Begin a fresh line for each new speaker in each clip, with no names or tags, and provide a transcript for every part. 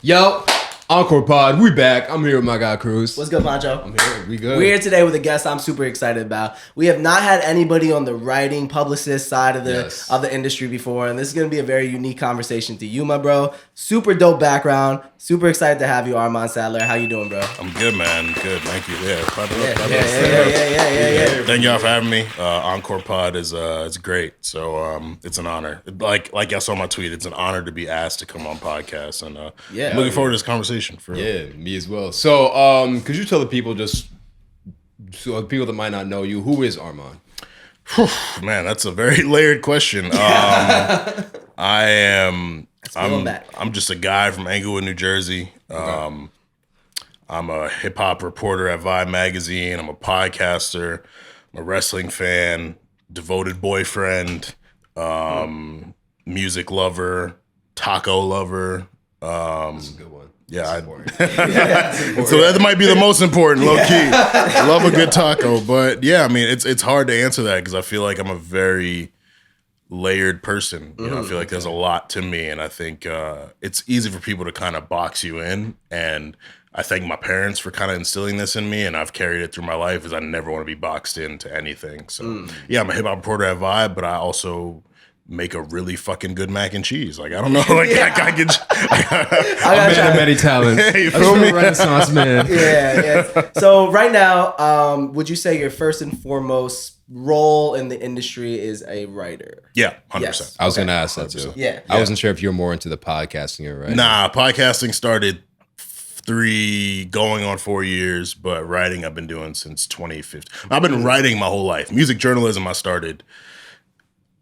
Yo, Encore Pod, we back. I'm here with my guy Cruz.
What's good, Pancho?
I'm here. We good.
We're here today with a guest I'm super excited about. We have not had anybody on the writing publicist side of the industry before, and this is going to be a very unique conversation to you, my bro. Super dope background. Super excited to have you, Armon Sadler. How you doing, bro?
I'm good, man. Good, thank you. Yeah. Thank y'all for having me. Encore Pod is great. So it's an honor. Like y'all saw my tweet, it's an honor to be asked to come on podcast, and I'm looking forward to this conversation. For real.
Yeah, me as well. So could you tell the people, so people that might not know you, who is Armon?
Man, that's a very layered question. I'm just a guy from Englewood, New Jersey. I'm a hip hop reporter at Vibe magazine. I'm a podcaster. I'm a wrestling fan, devoted boyfriend, music lover, taco lover.
That's a good one.
Yeah, so that might be the most important, low key. Love a good taco, but yeah, I mean, it's hard to answer that because I feel like I'm a very layered person. You know, I feel like there's a lot to me, and I think it's easy for people to kind of box you in. And I thank my parents for kind of instilling this in me, and I've carried it through my life. Is I never want to be boxed into anything. So yeah, I'm a hip hop reporter at Vibe, but I also make a really fucking good mac and cheese. Like, I don't know. Like, I
got many talents.
Hey, you feel me?
Renaissance man.
Yeah. So right now, would you say your first and foremost role in the industry is a writer?
Yeah, 100%.
Yes.
I was going to ask that too.
Yeah.
I wasn't sure if you were more into the podcasting or writing.
Nah, podcasting started going on 4 years, but writing I've been doing since 2015. I've been writing my whole life. Music journalism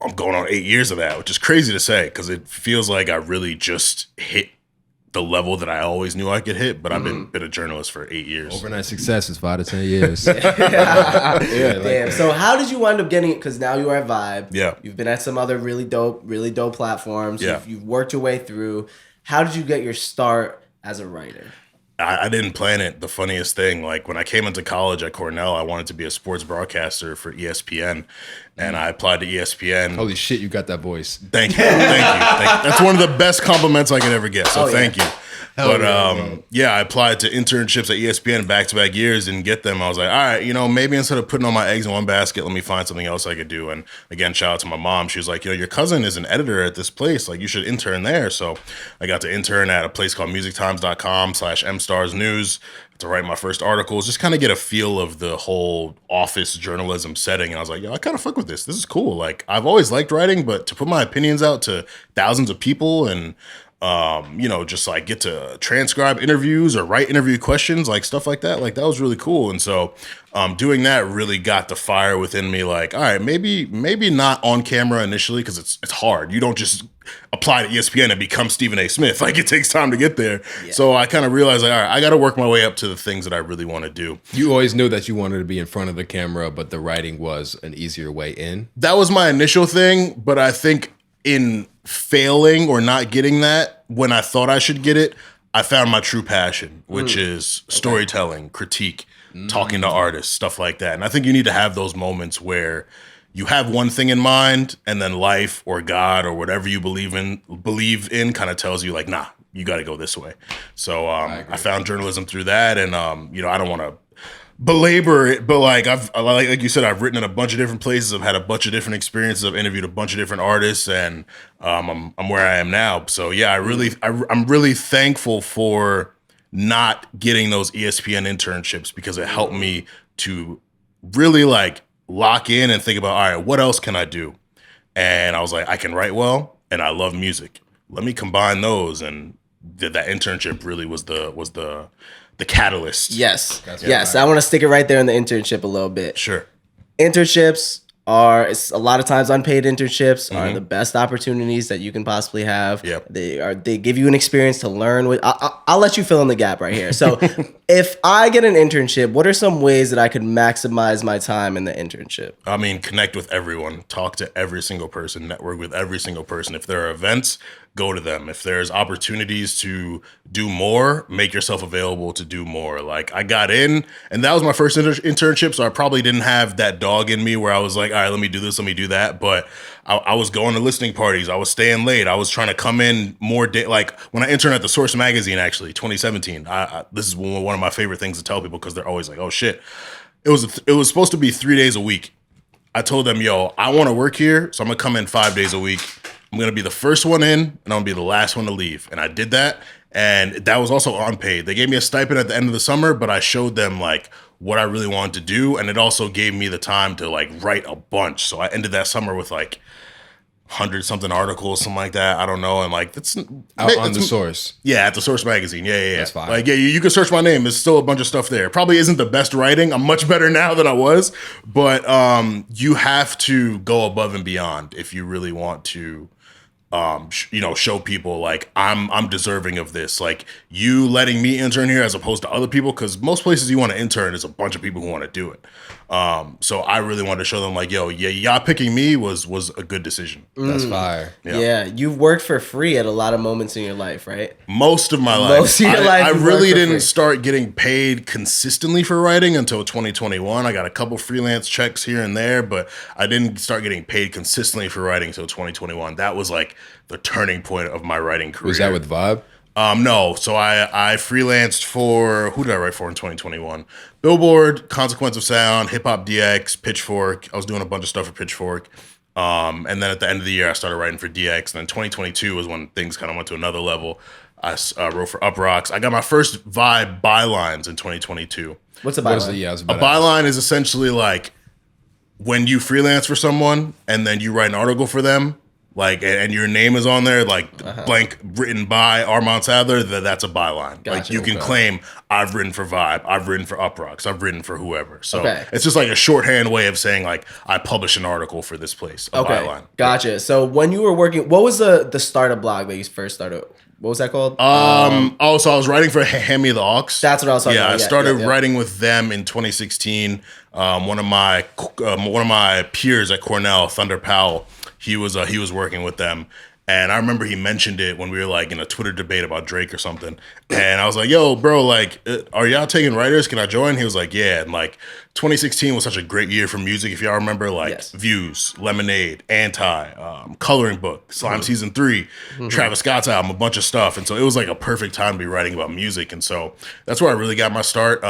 I'm going on 8 years of that, which is crazy to say because it feels like I really just hit the level that I always knew I could hit, but I've been a journalist for 8 years.
Overnight success is 5 to 10 years.
Damn. So how did you wind up getting it? Because now you are at Vibe.
Yeah.
You've been at some other really dope platforms.
Yeah.
You've worked your way through. How did you get your start as a writer?
I didn't plan it. The funniest thing, like when I came into college at Cornell, I wanted to be a sports broadcaster for ESPN, and I applied to ESPN.
Holy shit, you got that voice.
Thank you. That's one of the best compliments I could ever get. So thank you. But I applied to internships at ESPN back-to-back years, didn't get them. I was like, all right, maybe instead of putting all my eggs in one basket, let me find something else I could do. And again, shout out to my mom. She was like, your cousin is an editor at this place. Like, you should intern there. So I got to intern at a place called musictimes.com/mstarsnews to write my first articles, just kind of get a feel of the whole office journalism setting. And I was like, I kind of fuck with this. This is cool. Like, I've always liked writing, but to put my opinions out to thousands of people and just like get to transcribe interviews or write interview questions, like stuff like that. Like, that was really cool. And so doing that really got the fire within me. Like, all right, maybe not on camera initially because it's hard. You don't just apply to ESPN and become Stephen A. Smith. Like, it takes time to get there. Yeah. So I kind of realized, like, all right, I got to work my way up to the things that I really want to do.
You always knew that you wanted to be in front of the camera, but the writing was an easier way in?
That was my initial thing, but I think in failing or not getting that when I thought I should get it, I found my true passion, which is storytelling, critique, talking to artists, stuff like that. And I think you need to have those moments where you have one thing in mind and then life or God or whatever you believe in kind of tells you like, nah, you got to go this way. So I found journalism through that. And, I don't want to belabor it, but like like you said, I've written in a bunch of different places. I've had a bunch of different experiences. I've interviewed a bunch of different artists, and I'm where I am now. So yeah, I'm really thankful for not getting those ESPN internships because it helped me to really like lock in and think about, all right, what else can I do? And I was like, I can write well, and I love music. Let me combine those, and that internship really was the catalyst.
Yes. Yes. I want to stick it right there in the internship a little bit.
Sure.
Internships it's a lot of times unpaid internships are the best opportunities that you can possibly have.
Yep.
They give you an experience to learn with. I'll let you fill in the gap right here. So if I get an internship, what are some ways that I could maximize my time in the internship?
I mean, connect with everyone, talk to every single person, network with every single person. If there are events, go to them. If there's opportunities to do more, make yourself available to do more. Like I got in, and that was my first internship, so I probably didn't have that dog in me where I was like, all right, let me do this, let me do that. But I was going to listening parties. I was staying late. I was trying to come in more like when I interned at the Source magazine, actually, 2017. This is one of my favorite things to tell people because they're always like, oh shit. It was supposed to be 3 days a week. I told them, yo, I want to work here, so I'm going to come in 5 days a week. I'm going to be the first one in, and I'm going to be the last one to leave. And I did that, and that was also unpaid. They gave me a stipend at the end of the summer, but I showed them, like, what I really wanted to do, and it also gave me the time to, like, write a bunch. So I ended that summer with, like, 100-something articles, something like that. I don't know. And like, that's
out on the Source.
Yeah, at the Source magazine. Yeah.
That's fine.
Like, yeah, you can search my name. There's still a bunch of stuff there. Probably isn't the best writing. I'm much better now than I was. But you have to go above and beyond if you really want to, show people like I'm deserving of this. Like you letting me intern here as opposed to other people, because most places you want to intern is a bunch of people who want to do it. So I really wanted to show them like, yo, yeah, y'all picking me was a good decision.
That's fire.
Yeah, you've worked for free at a lot of moments in your life, right?
Most of my life.
Most of your life.
I really didn't start getting paid consistently for writing until 2021. I got a couple freelance checks here and there, but I didn't start getting paid consistently for writing until 2021. That was like the turning point of my writing career.
Was that with Vibe?
No. So I freelanced for, who did I write for in 2021? Billboard, Consequence of Sound, Hip Hop DX, Pitchfork. I was doing a bunch of stuff for Pitchfork. And then at the end of the year, I started writing for DX. And then 2022 was when things kind of went to another level. I wrote for Up Rocks. I got my first Vibe bylines in 2022.
What's a byline?
A byline is essentially like when you freelance for someone and then you write an article for them, like, and your name is on there, like blank written by Armon Sadler, that's a byline.
Gotcha,
like you can claim I've written for Vibe, I've written for Up Rocks, I've written for whoever. So it's just like a shorthand way of saying like I published an article for this place. Byline.
Gotcha. So when you were working, what was the startup blog that you first started? What was that called?
So I was writing for Hand Me the Aux.
That's what I was talking about.
Yeah, I started writing with them in 2016. One of my peers at Cornell, Thunder Powell, he was working with them. And I remember he mentioned it when we were like in a Twitter debate about Drake or something. And I was like, yo, bro, like, are y'all taking writers? Can I join? He was like, yeah. And like 2016 was such a great year for music. If y'all remember, like Views, Lemonade, Anti, Coloring Book, Slime Season 3, Travis Scott's album, a bunch of stuff. And so it was like a perfect time to be writing about music. And so that's where I really got my start.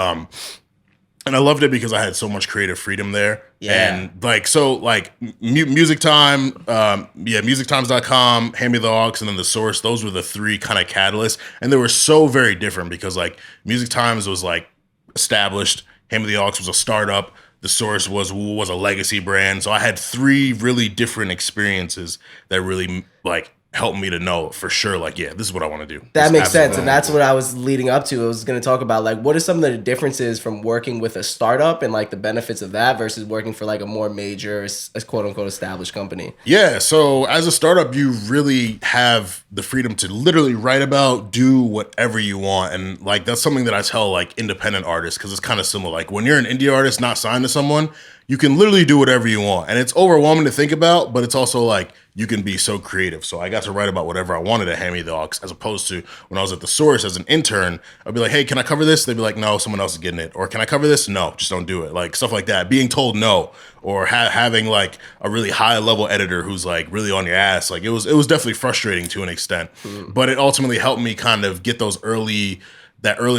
And I loved it because I had so much creative freedom there.
Yeah.
And like, so like Music Time, musictimes.com, Hand Me the Aux, and then The Source, those were the three kind of catalysts. And they were so very different because like Music Times was like established, Hand Me the Aux was a startup, The Source was a legacy brand. So I had three really different experiences that really like helped me to know for sure, like, yeah, this is what I want to do.
That makes sense. And that's what I was leading up to. I was going to talk about, like, what are some of the differences from working with a startup and, like, the benefits of that versus working for, like, a more major, quote-unquote, established company?
Yeah, so as a startup, you really have the freedom to literally write about, do whatever you want. And, like, that's something that I tell, like, independent artists, because it's kind of similar. Like, when you're an indie artist not signed to someone, you can literally do whatever you want. And it's overwhelming to think about, but it's also, like, you can be so creative. So I got to write about whatever I wanted at Hand Me the Aux, as opposed to when I was at The Source as an intern, I'd be like, hey, can I cover this? They'd be like, no, someone else is getting it. Or can I cover this? No, just don't do it. Like stuff like that. Being told no, or having like a really high level editor who's like really on your ass. Like it was definitely frustrating to an extent, but it ultimately helped me kind of get that early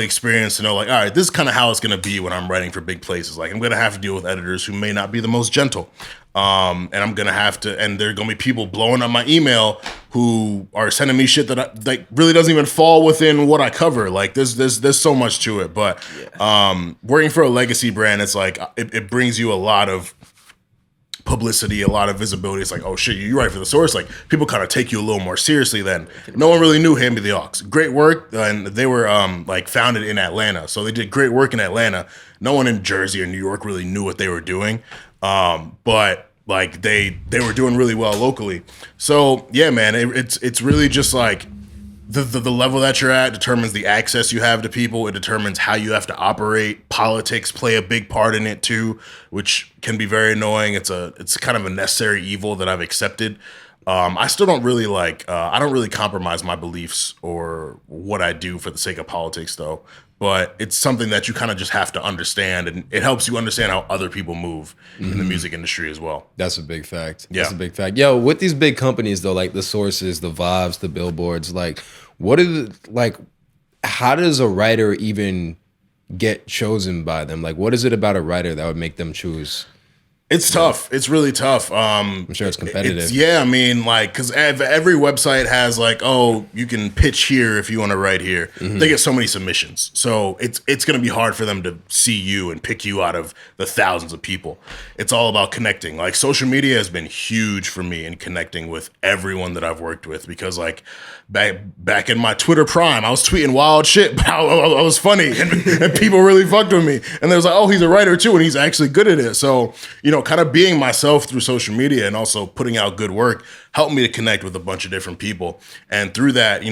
experience to know, like, all right, this is kind of how it's going to be when I'm writing for big places. Like, I'm going to have to deal with editors who may not be the most gentle. And I'm going to have to, and there are going to be people blowing up my email who are sending me shit that like really doesn't even fall within what I cover. Like, there's so much to it. But working for a legacy brand, it's like, it brings you a lot of publicity, a lot of visibility. It's like, oh shit, you write for The Source. Like people kind of take you a little more seriously then. No one really knew Hand Me the Aux. Great work. And they were like founded in Atlanta. So they did great work in Atlanta. No one in Jersey or New York really knew what they were doing. But like they were doing really well locally. So yeah, man, it's really just like the level that you're at determines the access you have to people. It determines how you have to operate. Politics play a big part in it too, which can be very annoying. It's kind of a necessary evil that I've accepted. I still don't really I don't really compromise my beliefs or what I do for the sake of politics, though. But it's something that you kind of just have to understand, and it helps you understand how other people move in the music industry as well.
That's a big fact.
Yeah.
That's a big fact. Yo, with these big companies though, like the Sources, the Vibes, the Billboards, like what is like how does a writer even get chosen by them? Like what is it about a writer that would make them choose?
It's tough. It's really tough.
I'm sure it's competitive.
I mean, like, because every website has like, oh, you can pitch here if you want to write here. They get so many submissions, so it's going to be hard for them to see you and pick you out of the thousands of people. It's all about connecting. Like social media has been huge for me in connecting with everyone that I've worked with, because like back in my Twitter prime, I was tweeting wild shit, but I was funny and people really fucked with me. And they was like, oh, he's a writer too, and he's actually good at it. So kind of being myself through social media and also putting out good work helped me to connect with a bunch of different people. And through that,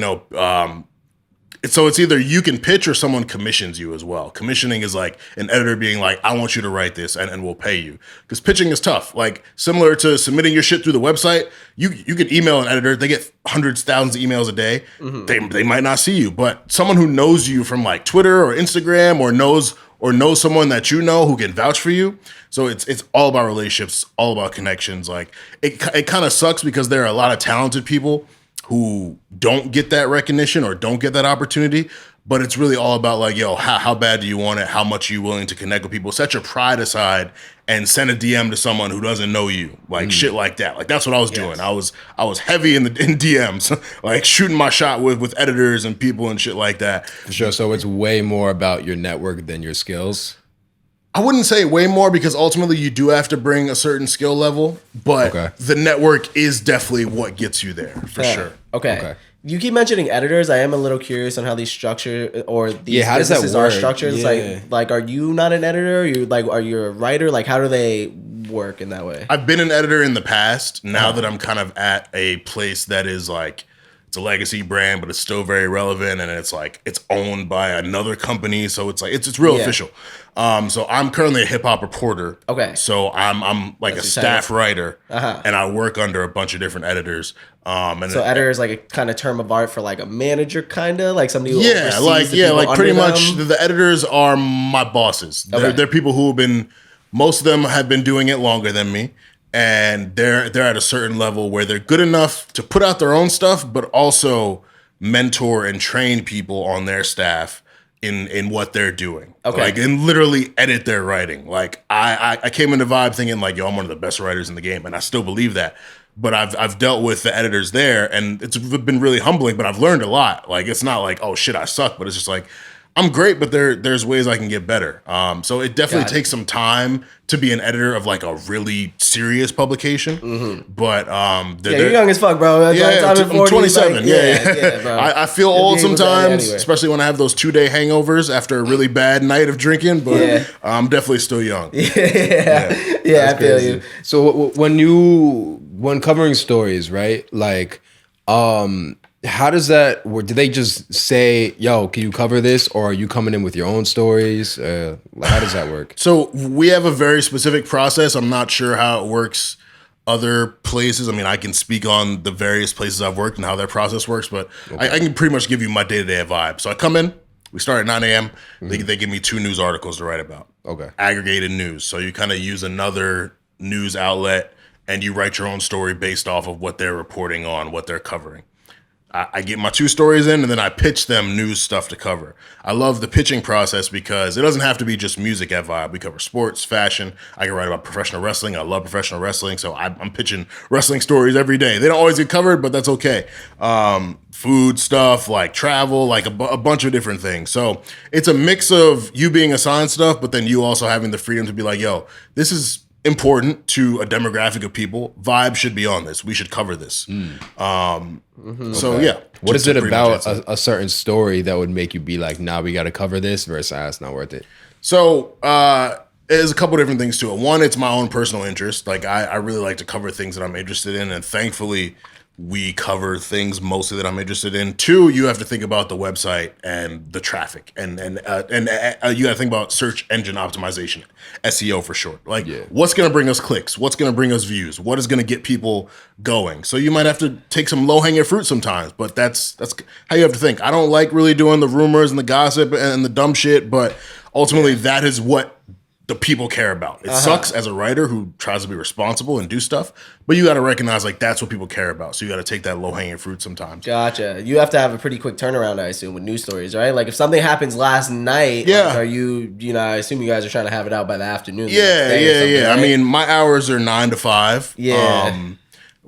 so it's either you can pitch or someone commissions you as well. Commissioning is like an editor being like, I want you to write this and we'll pay you. Because pitching is tough. Like similar to submitting your shit through the website, you can email an editor. They get hundreds, thousands of emails a day. They might not see you. But someone who knows you from like Twitter or Instagram or knows someone that you know who can vouch for you. So it's all about relationships, all about connections. Like it kind of sucks because there are a lot of talented people who don't get that recognition or don't get that opportunity. But it's really all about like, yo, how bad do you want it? How much are you willing to connect with people? Set your pride aside and send a DM to someone who doesn't know you, like shit like that. Like that's what I was doing. I was heavy in DMs, like shooting my shot with editors and people and shit like that.
For sure. So it's way more about your network than your skills.
I wouldn't say way more, because ultimately you do have to bring a certain skill level, but the network is definitely what gets you there for sure.
Okay. You keep mentioning editors. I am a little curious on how these structure or these
how does that
businesses
work?
are structured. It's like, are you not an editor? Are you a writer? Like, how do they work in that way?
I've been an editor in the past. Now that I'm kind of at a place that is like, it's a legacy brand, but it's still very relevant, and it's like it's owned by another company, so it's like it's real official. So I'm currently a hip hop reporter.
Okay.
So I'm like a staff writer, and I work under a bunch of different editors. And
so editor is like a kind of term of art for like a manager, kind of like somebody who
pretty much the editors are my bosses. They're people who have been, most of them have been doing it longer than me. And they're at a certain level where they're good enough to put out their own stuff, but also mentor and train people on their staff in what they're doing.
Okay.
Like, and literally edit their writing. Like I came into Vibe thinking like, yo, I'm one of the best writers in the game, and I still believe that. But I've dealt with the editors there, and it's been really humbling, but I've learned a lot. Like, it's not like, oh shit, I suck, but it's just like, I'm great, but there's ways I can get better. So it definitely takes some time to be an editor of like a really serious publication. But
you're young as fuck, bro.
I'm 27.
Like, bro.
I feel old sometimes, especially when I have those 2-day hangovers after a really bad night of drinking. But I'm definitely still young.
I feel you.
So when covering stories, right? Like, how does that work? Do they just say, yo, can you cover this? Or are you coming in with your own stories? How does that work?
So we have a very specific process. I'm not sure how it works other places. I mean, I can speak on the various places I've worked and how their process works, but I can pretty much give you my day-to-day vibe. So I come in, we start at 9 a.m. They give me 2 news articles to write about. Okay. Aggregated news. So you kind of use another news outlet and you write your own story based off of what they're reporting on, what they're covering. I get my 2 stories in, and then I pitch them news stuff to cover. I love the pitching process because it doesn't have to be just music at Vibe. We cover sports, fashion. I can write about professional wrestling. I love professional wrestling, so I'm pitching wrestling stories every day. They don't always get covered, but that's okay. Food stuff, like travel, like a bunch of different things. So it's a mix of you being assigned stuff, but then you also having the freedom to be like, yo, this is important to a demographic of people. Vibe should be on this. We should cover this. So yeah.
What is it about a certain story that would make you be like, nah, we got to cover this versus it's not worth it?
So there's a couple different things to it. One, it's my own personal interest. Like I really like to cover things that I'm interested in, and thankfully we cover things mostly that I'm interested in. 2, you have to think about the website and the traffic, and you got to think about search engine optimization, SEO for short. Like, what's going to bring us clicks? What's going to bring us views? What is going to get people going? So you might have to take some low hanging fruit sometimes, but that's how you have to think. I don't like really doing the rumors and the gossip and the dumb shit, but ultimately that is what the people care about. It sucks as a writer who tries to be responsible and do stuff, but you got to recognize like that's what people care about. So you got to take that low hanging fruit sometimes.
Gotcha. You have to have a pretty quick turnaround, I assume, with news stories, right? Like if something happens last night, like, are you I assume you guys are trying to have it out by the afternoon.
Yeah. Right? I mean, my hours are 9 to 5.
Yeah.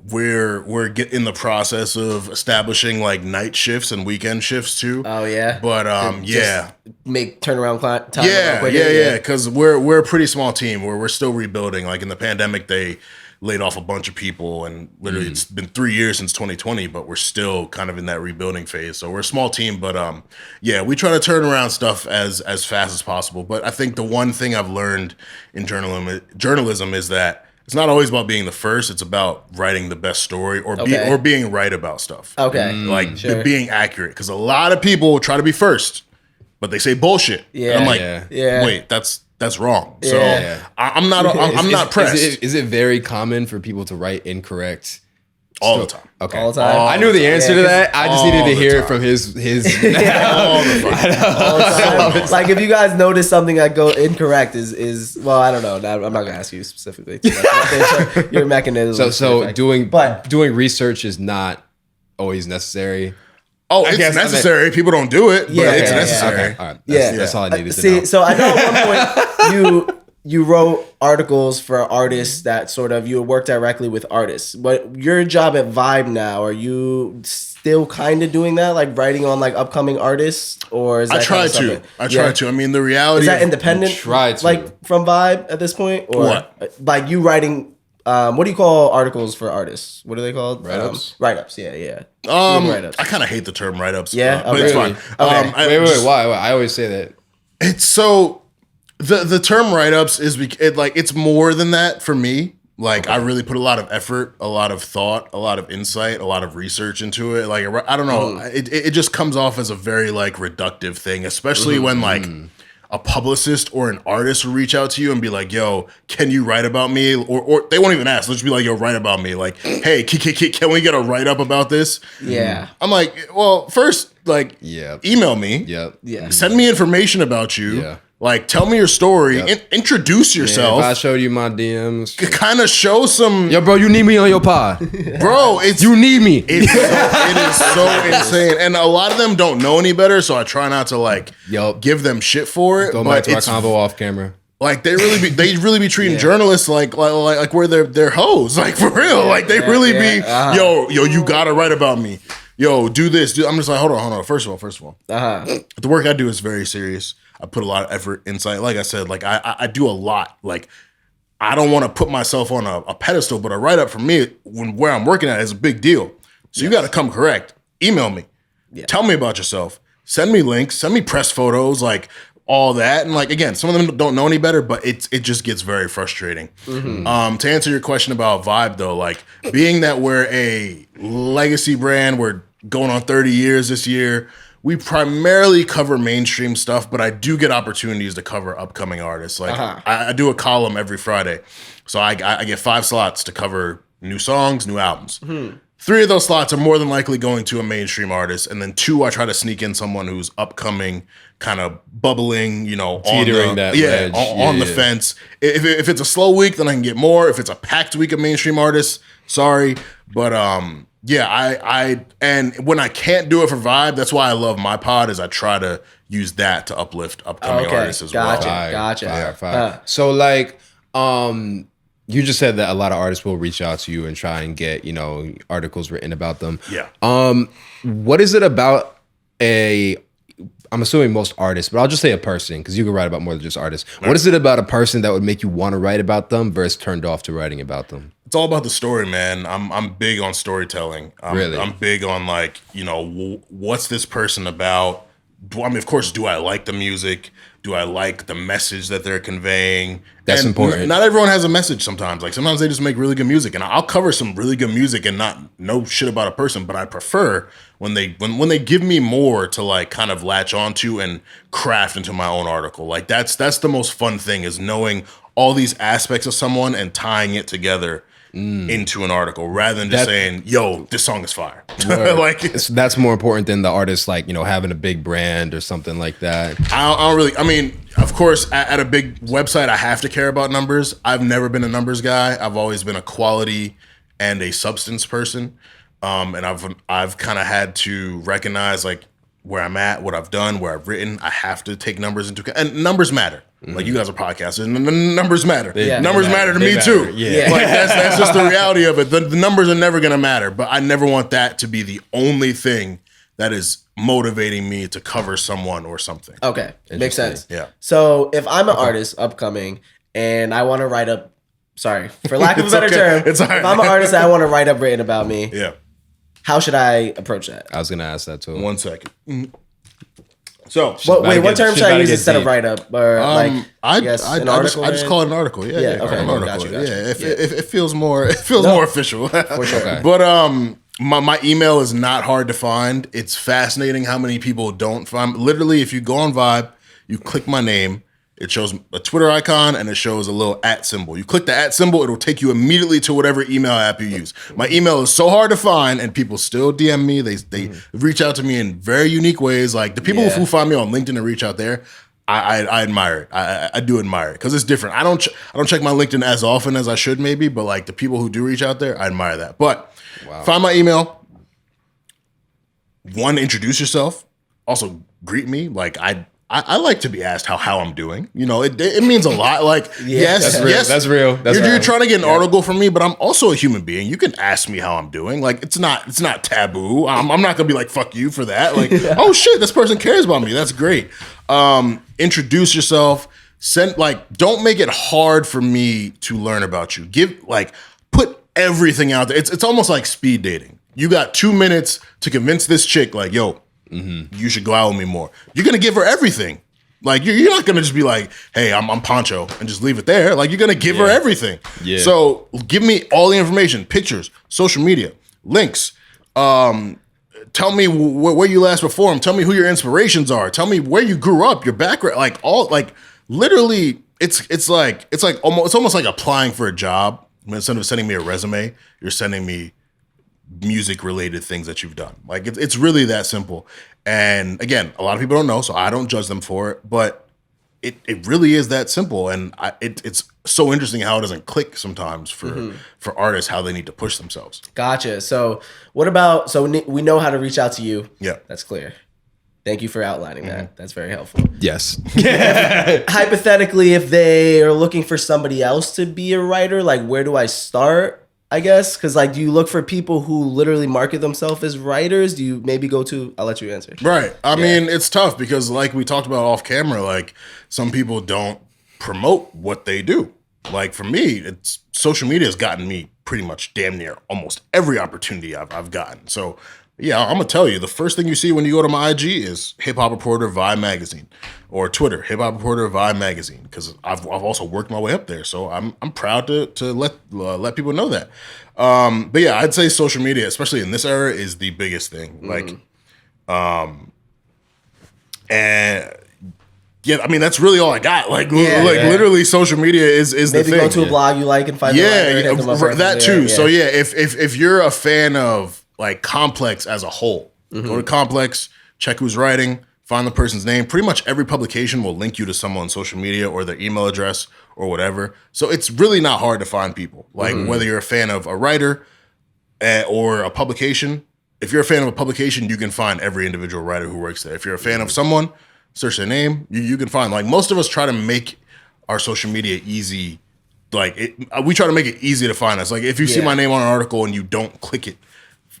We're in the process of establishing like night shifts and weekend shifts too.
Oh yeah,
but
make turnaround time.
Yeah. Because we're a pretty small team. We're still rebuilding. Like in the pandemic, they laid off a bunch of people, and literally it's been 3 years since 2020, but we're still kind of in that rebuilding phase. So we're a small team, but we try to turn around stuff as fast as possible. But I think the one thing I've learned in journalism is that it's not always about being the first. It's about writing the best story or being right about stuff.
Okay.
Being accurate. Because a lot of people try to be first, but they say bullshit.
Yeah.
And I'm like, wait, that's wrong. So I'm not pressed.
Is it very common for people to write incorrect?
All the time.
Okay.
All the time.
I knew the answer to that. I just needed to hear it from his
all the
time. Like if you guys notice something that go incorrect is well, I don't know. I'm not gonna ask you specifically. Your mechanism.
So doing research is not always necessary.
Oh, it's necessary. People don't do it, but it's necessary.
Okay. All right. That's all I needed to know.
So I know at one point you wrote articles for artists that sort of you work directly with artists. But your job at Vibe now, are you still kind of doing that, like writing on like upcoming artists, or is that
I try to. I mean, the reality
is that independent, like from Vibe at this point, or
what?
Like you writing. What do you call articles for artists? What are they called?
Write-ups?
Write-ups, yeah.
I kind of hate the term write-ups.
Yeah?
But it's fine.
Okay. Wait, why? I always say that.
It's so... The term write-ups is... it's more than that for me. Like, I really put a lot of effort, a lot of thought, a lot of insight, a lot of research into it. Like, I don't know. It just comes off as a very, like, reductive thing, especially when, like... a publicist or an artist will reach out to you and be like, yo, can you write about me? Or they won't even ask. They'll just be like, yo, write about me. Like, hey, can we get a write-up about this?
Yeah.
I'm like, well, first, like, email me.
Yeah.
Send me information about you.
Yeah.
Like, tell me your story. Introduce yourself.
If I showed you my DMs.
Kind of show some...
Yo, bro, you need me on your pod.
Bro,
you need me.
It is so insane. And a lot of them don't know any better, so I try not to, like, give them shit for it.
Go back to our convo off camera.
Like, they really be treating journalists like where they're hoes. Like, for real. Like, they really be, yo, you gotta write about me. Yo, do this. I'm just like, hold on. First of all. The work I do is very serious. I put a lot of effort, insight. Like I said, like I do a lot. Like I don't want to put myself on a pedestal, but a write-up for me, where I'm working at, is a big deal. So you got to come correct. Email me. Yeah. Tell me about yourself. Send me links. Send me press photos, like all that. And like, again, some of them don't know any better, but it just gets very frustrating. Mm-hmm. To answer your question about Vibe, though, like being that we're a legacy brand, we're going on 30 years this year, we primarily cover mainstream stuff, but I do get opportunities to cover upcoming artists. Like I do a column every Friday. So I get 5 slots to cover new songs, new albums. 3 of those slots are more than likely going to a mainstream artist. And then 2, I try to sneak in someone who's upcoming, kind of bubbling,
teetering on
the fence. If it's a slow week, then I can get more. If it's a packed week of mainstream artists, sorry. But and when I can't do it for Vibe, that's why I love my pod, is I try to use that to uplift upcoming artists as well.
Gotcha.
So like, you just said that a lot of artists will reach out to you and try and get, articles written about them.
Yeah.
What is it about I'm assuming most artists, but I'll just say a person, because you can write about more than just artists. Right. What is it about a person that would make you want to write about them versus turned off to writing about them?
It's all about the story, man. I'm big on storytelling.
Really?
I'm big on like, what's this person about? of course, do I like the music? Do I like the message that they're conveying?
That's important.
Not everyone has a message sometimes. Like sometimes they just make really good music, and I'll cover some really good music and not know shit about a person. But I prefer when they give me more to like kind of latch onto and craft into my own article. Like that's the most fun thing, is knowing all these aspects of someone and tying it together into an article, rather than just saying, yo, this song is fire. Like
that's more important than the artist, like, you know, having a big brand or something like that.
I don't really, I mean, of course, at a big website, I have to care about numbers. I've never been a numbers guy. I've always been a quality and a substance person. And I've kind of had to recognize like where I'm at, what I've done, where I've written. I have to take numbers into account, and numbers matter. Like you guys are podcasters, and numbers matter. Numbers matter to me too.
Yeah.
Like that's just the reality of it. The numbers are never gonna matter, but I never want that to be the only thing that is motivating me to cover someone or something.
Okay, makes sense.
Yeah.
So if I'm an artist upcoming and I want to write up, sorry, for lack of a better term,
it's all right.
if I'm an artist and I want to write up written about me,
Yeah.
how should I approach that?
I was gonna ask that too.
1 second. So,
what term should I use instead of write up, or
I
guess
just
article?
call it an article. Yeah.
Okay.
An article.
Got you.
Yeah. It feels more more official.
For sure.
Okay.
But my email is not hard to find. It's fascinating how many people don't find. Literally, if you go on Vibe, you click my name, it shows a Twitter icon and it shows a little @ symbol. You click the @ symbol, it'll take you immediately to whatever email app you use. My email is so hard to find, and people still DM me. They reach out to me in very unique ways. Like the people who find me on LinkedIn and reach out there, I admire it. I do admire it because it's different. I don't check my LinkedIn as often as I should maybe, but like the people who do reach out there, I admire that. But find my email. One, introduce yourself. Also, greet me. Like I like to be asked how I'm doing. You know, it means a lot. Like, yes,
That's real.
You're trying to get an article from me, but I'm also a human being. You can ask me how I'm doing. Like, it's not taboo. I'm not gonna be like, fuck you for that. Like, oh shit, this person cares about me. That's great. Introduce yourself. Don't make it hard for me to learn about you. Put everything out there. It's almost like speed dating. You got 2 minutes to convince this chick, like, yo, you should go out with me more. You're gonna give her everything. Like you're not gonna just be like, hey, I'm Poncho, and just leave it there. Like you're gonna give her everything. Yeah. So give me all the information, pictures, social media, links. Tell me where you last performed. Tell me who your inspirations are. Tell me where you grew up, your background. Literally, it's almost like applying for a job. Instead of sending me a resume, you're sending me music related things that you've done. Like it's really that simple. And again, a lot of people don't know, so I don't judge them for it, but it really is that simple. And it's so interesting how it doesn't click sometimes for artists, how they need to push themselves.
Gotcha. So what about, we know how to reach out to you.
Yeah.
That's clear. Thank you for outlining that. That's very helpful.
Yes.
Hypothetically, if they are looking for somebody else to be a writer, like where do I start? I guess, because like, do you look for people who literally market themselves as writers? Do you maybe go to? I'll let you answer.
Right. I mean, it's tough because, like we talked about off camera, like some people don't promote what they do. Like for me, it's social media has gotten me pretty much damn near almost every opportunity I've gotten. So yeah, I'm gonna tell you, the first thing you see when you go to my IG is Hip Hop Reporter Vibe Magazine, or Twitter Hip Hop Reporter Vibe Magazine, because I've also worked my way up there, so I'm proud to let people know that. But yeah, I'd say social media, especially in this era, is the biggest thing. Like, and yeah, I mean that's really all I got. Literally, social media is the thing.
Maybe go to a blog you like and find
that too. Yeah. So yeah, if you're a fan of like Complex as a whole, go to Complex, check who's writing, find the person's name. Pretty much every publication will link you to someone on social media or their email address or whatever. So it's really not hard to find people. Like whether you're a fan of a writer or a publication, if you're a fan of a publication, you can find every individual writer who works there. If you're a fan of someone, search their name, you can find. Like most of us try to make our social media easy. We try to make it easy to find us. Like if you see my name on an article and you don't click it,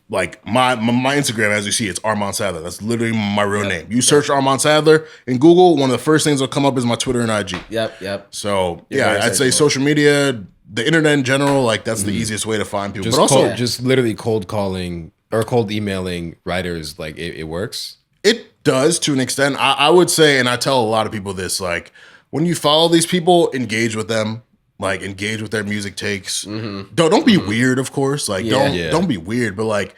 like my Instagram, as you see, it's Armon Sadler. That's literally my real name. You search Armon Sadler in Google, one of the first things that'll come up is my Twitter and IG.
Yep.
So I'd say social media, the internet in general, like that's the easiest way to find people.
Just
but also
just literally cold calling or cold emailing writers, like it works.
does to an extent. I would say, and I tell a lot of people this, like when you follow these people, engage with them, like engage with their music takes. Don't be weird, of course. Like don't be weird, but like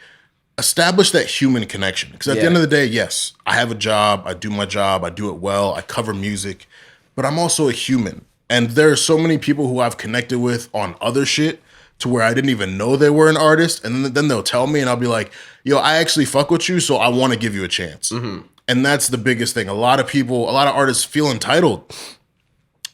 establish that human connection. Because at the end of the day, yes, I have a job, I do my job, I do it well, I cover music, but I'm also a human. And there are so many people who I've connected with on other shit to where I didn't even know they were an artist. And then they'll tell me and I'll be like, yo, I actually fuck with you, so I want to give you a chance. And that's the biggest thing. A lot of artists feel entitled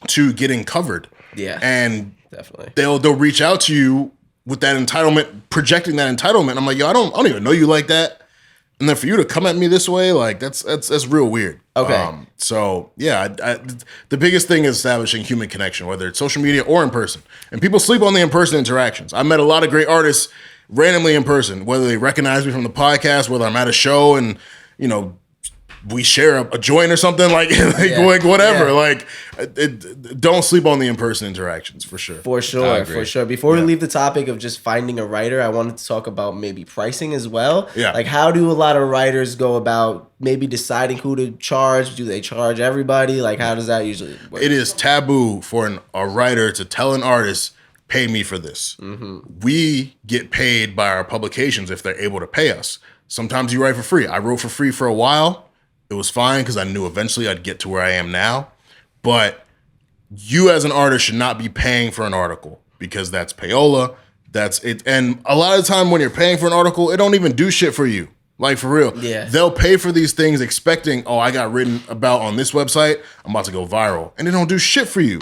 to getting covered.
Yeah.
And
definitely.
They'll reach out to you with that entitlement, projecting that entitlement. I'm like, yo, I don't even know you like that. And then for you to come at me this way, like that's real weird.
Okay.
So yeah, the biggest thing is establishing human connection, whether it's social media or in person. And people sleep on the in-person interactions. I met a lot of great artists randomly in person, whether they recognize me from the podcast, whether I'm at a show and, you know, we share a joint or something, like whatever. Like, don't sleep on the in-person interactions for sure.
For sure. Before we leave the topic of just finding a writer, I wanted to talk about maybe pricing as well.
Yeah.
Like, how do a lot of writers go about maybe deciding who to charge? Do they charge everybody? Like, how does that usually work?
It is taboo for a writer to tell an artist, pay me for this. We get paid by our publications if they're able to pay us. Sometimes you write for free. I wrote for free for a while. It was fine because I knew eventually I'd get to where I am now. But you as an artist should not be paying for an article because that's payola. That's it. And a lot of the time when you're paying for an article, it don't even do shit for you. Like, for real.
Yeah.
They'll pay for these things expecting, oh, I got written about on this website, I'm about to go viral. And they don't do shit for you.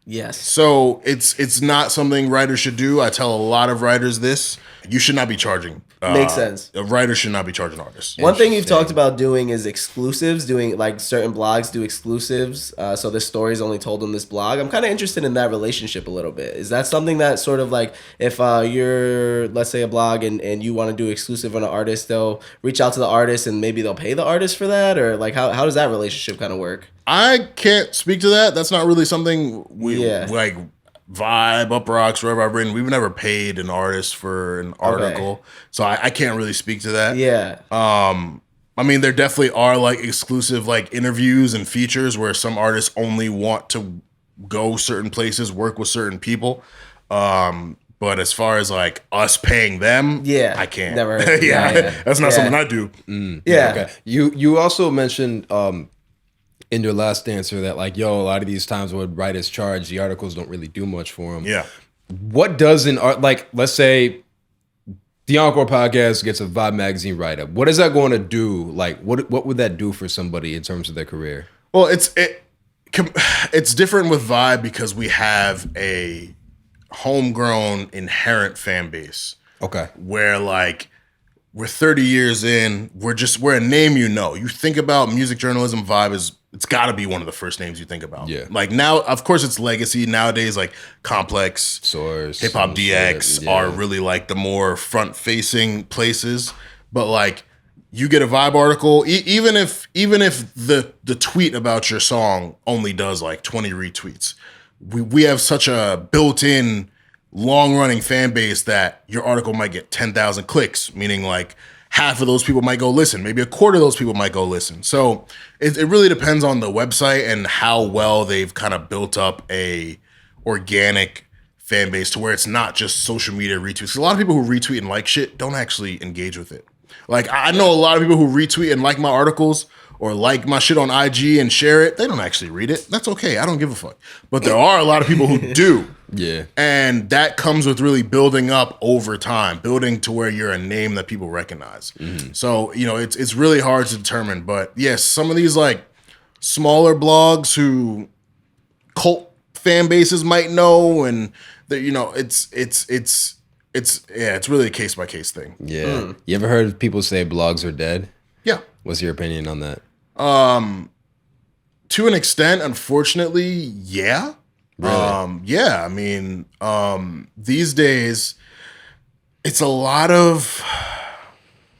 Yes.
So it's not something writers should do. I tell a lot of writers this. You should not be charging.
Makes sense.
A writer should not be charging artists.
One thing you've talked about doing is exclusives, doing like certain blogs do exclusives. So this story is only told on this blog. I'm kind of interested in that relationship a little bit. Is that something that sort of like if you're, let's say, a blog and you want to do exclusive on an artist, they'll reach out to the artist and maybe they'll pay the artist for that? Or like how does that relationship kind of work?
I can't speak to that. That's not really something we like. Vibe, Up Rocks, wherever I've written, we've never paid an artist for an article. So I can't really speak to that.
Yeah.
I mean, there definitely are like exclusive like interviews and features where some artists only want to go certain places, work with certain people. But as far as like us paying them, I can't.
Never heard.
That's not something I do.
Okay. You also mentioned in your last answer that like, yo, a lot of these times when writers charge, the articles don't really do much for them.
Yeah.
What does an art, like, let's say the Encore Podcast gets a Vibe magazine write-up. What is that going to do? Like, what would that do for somebody in terms of their career?
Well, it's different with Vibe because we have a homegrown inherent fan base.
Okay.
Where like we're 30 years in, we're a name you know. You think about music journalism, Vibe it's got to be one of the first names you think about.
Yeah.
Like now, of course, it's legacy. Nowadays, like Complex,
Source,
Hip Hop DX are really like the more front-facing places. But like, you get a Vibe article, even if the tweet about your song only does like 20 retweets, we have such a built-in long-running fan base that your article might get 10,000 clicks, meaning like half of those people might go listen. Maybe a quarter of those people might go listen. So it really depends on the website and how well they've kind of built up a organic fan base to where it's not just social media retweets. A lot of people who retweet and like shit don't actually engage with it. Like I know a lot of people who retweet and like my articles or like my shit on IG and share it. They don't actually read it. That's okay. I don't give a fuck. But there are a lot of people who do.
Yeah.
And that comes with really building up over time, building to where you're a name that people recognize. Mm-hmm. So, you know, it's really hard to determine. But yes, some of these like smaller blogs who cult fan bases might know, and that, you know, it's really a case by case thing.
Yeah. You ever heard people say blogs are dead?
Yeah.
What's your opinion on that?
To an extent, unfortunately, yeah.
Really?
Yeah, I mean, these days, it's a lot of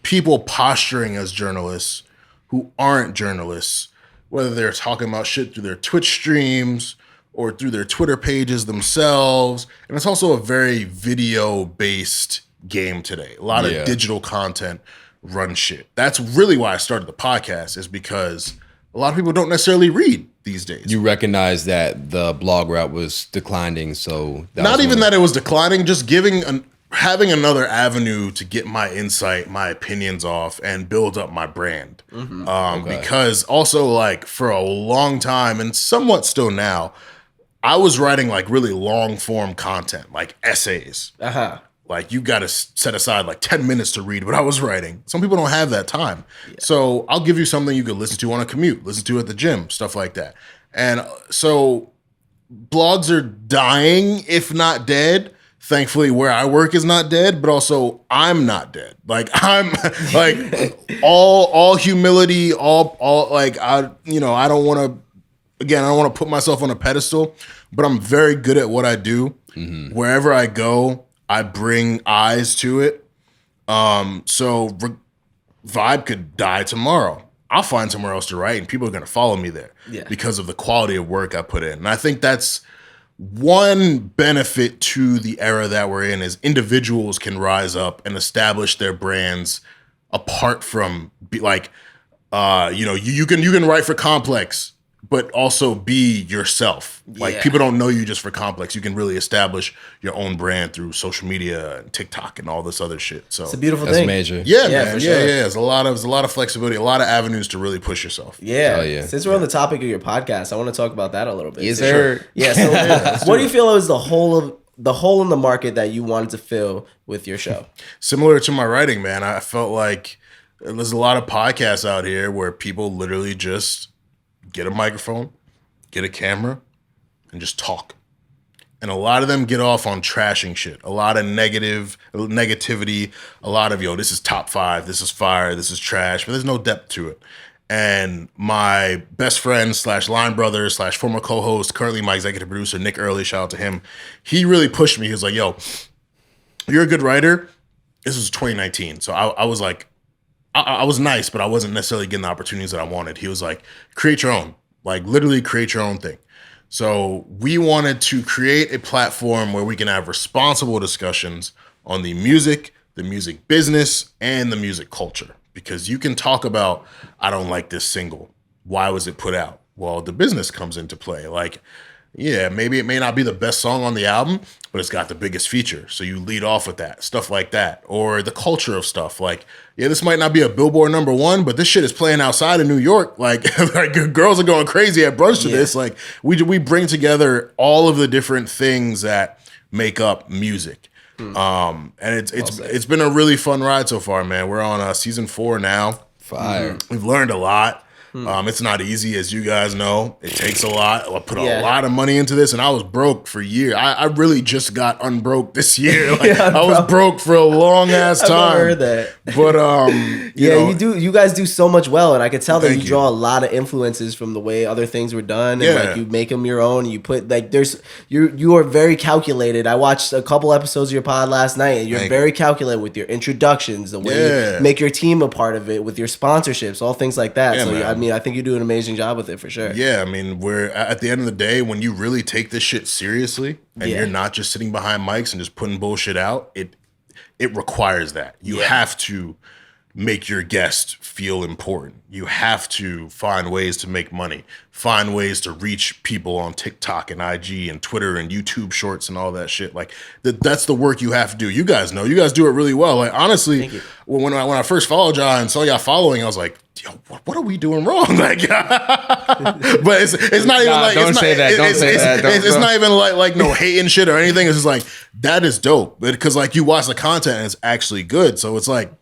people posturing as journalists who aren't journalists, whether they're talking about shit through their Twitch streams or through their Twitter pages themselves. And it's also a very video-based game today. A lot of digital content run shit. That's really why I started the podcast, is because a lot of people don't necessarily read these days.
You recognize that the blog route was declining, so
not even that it was declining, just having another avenue to get my insight, my opinions off, and build up my brand. Because also, like, for a long time, and somewhat still now, I was writing like really long form content, like essays. Like, you got to set aside like 10 minutes to read what I was writing. Some people don't have that time. So I'll give you something you could listen to on a commute, listen to at the gym, stuff like that. And so blogs are dying, if not dead. Thankfully, where I work is not dead, but also I'm not dead. Like, I'm like all humility, all like, I don't want to put myself on a pedestal, but I'm very good at what I do. Wherever I go, I bring eyes to it. So Vibe could die tomorrow. I'll find somewhere else to write, and people are going to follow me there because of the quality of work I put in. And I think that's one benefit to the era that we're in, is individuals can rise up and establish their brands apart from you can write for Complex, but also be yourself. Like, people don't know you just for Complex. You can really establish your own brand through social media and TikTok and all this other shit. So
it's a beautiful
that's
thing.
Major.
Yeah, man. For sure. There's a lot of flexibility, a lot of avenues to really push yourself.
Yeah. Since we're on the topic of your podcast, I want to talk about that a little bit.
Is there?
Yeah. So what do you feel is the hole in the market that you wanted to fill with your show?
Similar to my writing, man. I felt like there's a lot of podcasts out here where people literally just get a microphone, get a camera, and just talk. And a lot of them get off on trashing shit. A lot of negativity, a lot of, this is top 5, this is fire, this is trash, but there's no depth to it. And my best friend / line brother / former co-host, currently my executive producer, Nick Early, shout out to him. He really pushed me. He was like, yo, you're a good writer. This was 2019. So I was like, I was nice, but I wasn't necessarily getting the opportunities that I wanted. He was like, create your own, like literally create your own thing. So we wanted to create a platform where we can have responsible discussions on the music business, and the music culture. Because you can talk about, I don't like this single. Why was it put out? Well, the business comes into play. Like, yeah, maybe it may not be the best song on the album, but it's got the biggest feature. So you lead off with that, stuff like that. Or the culture of stuff. Like, yeah, this might not be a Billboard #1, but this shit is playing outside of New York. Like girls are going crazy at brunch to this. Like, we bring together all of the different things that make up music. And it's been a really fun ride so far, man. We're on season 4 now.
Fire.
We've learned a lot. It's not easy, as you guys know. It takes a lot. I put a lot of money into this, and I was broke for years. I really just got unbroke this year. Like, I was broke for a long ass time.
I've heard that.
But
you guys do so much well, and I could tell that you draw a lot of influences from the way other things were done, and like you make them your own. And you put like you are very calculated. I watched a couple episodes of your pod last night, and you're very calculated with your introductions, the way you make your team a part of it, with your sponsorships, all things like that. I think you do an amazing job with it for sure.
Yeah, I mean, we're at the end of the day, when you really take this shit seriously and you're not just sitting behind mics and just putting bullshit out, it requires that. You have to make your guest feel important. You have to find ways to make money, find ways to reach people on TikTok and IG and Twitter and YouTube shorts and all that shit. Like, that's the work you have to do. You guys know. You guys do it really well. Like, honestly, when I first followed y'all and saw y'all following, I was like, yo, what are we doing wrong? Like, but it's not even like,
don't say that.
It's not even like no hating shit or anything. It's just like, that is dope. Because like, you watch the content and it's actually good. So it's like,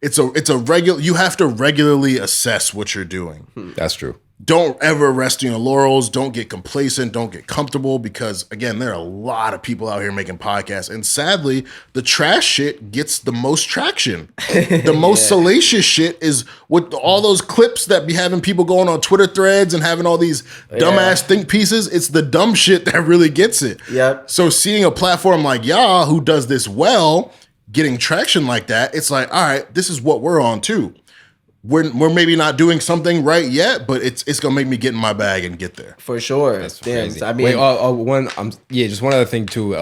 it's a regular, you have to regularly assess what you're doing.
That's true.
Don't ever rest on your laurels. Don't get complacent. Don't get comfortable, because again, there are a lot of people out here making podcasts, and sadly, the trash shit gets the most traction. The most salacious shit is with all those clips that be having people going on Twitter threads and having all these dumbass think pieces. It's the dumb shit that really gets it.
Yep.
So seeing a platform like y'all who does this well, getting traction like that, it's like, all right, this is what we're on too. We're maybe not doing something right yet, but it's gonna make me get in my bag and get there
for sure.
That's crazy. I mean, just one other thing too.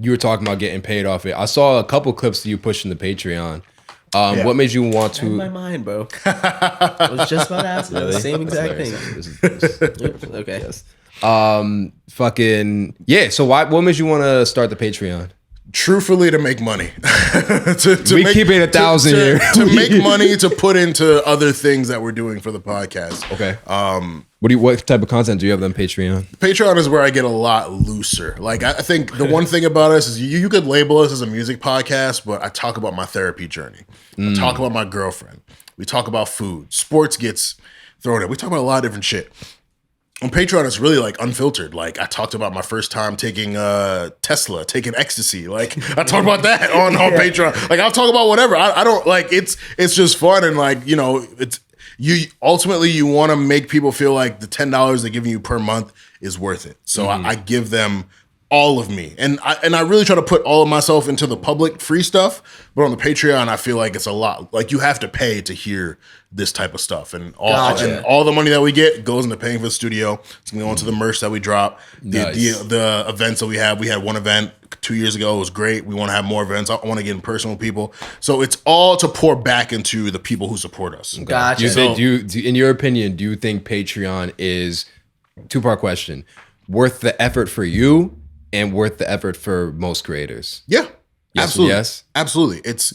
You were talking about getting paid off it. I saw a couple clips of you pushing the Patreon. What made you want to?
In my mind, bro. I was just about to ask the same exact thing. Okay.
Yes. Fucking yeah. So what made you want to start the Patreon?
Truthfully, to make money.
We keep it 1,000 here.
To make money to put into other things that we're doing for the podcast.
Okay. What type of content do you have on Patreon?
Patreon is where I get a lot looser. Like, I think the one thing about us is you could label us as a music podcast, but I talk about my therapy journey. I talk about my girlfriend. We talk about food. Sports gets thrown in. We talk about a lot of different shit. On Patreon, it's really like unfiltered. Like, I talked about my first time taking Tesla, taking ecstasy. Like, I talked about that on Patreon. Like, I'll talk about whatever. I don't like it's just fun, and like, you know, it's you ultimately you want to make people feel like the $10 they're giving you per month is worth it. So I give them all of me, and I really try to put all of myself into the public free stuff. But on the Patreon, I feel like it's a lot. Like, you have to pay to hear this type of stuff, and all the money that we get goes into paying for the studio. It's gonna go into the merch that we drop, the events that we have. We had one event 2 years ago. It was great. We want to have more events. I want to get in person with people. So it's all to pour back into the people who support us.
Okay.
Gotcha.
Do you, in your opinion, do you think Patreon is, two-part question, worth the effort for you and worth the effort for most creators?
Yeah.
Yes,
Absolutely.
yes?
Absolutely. It's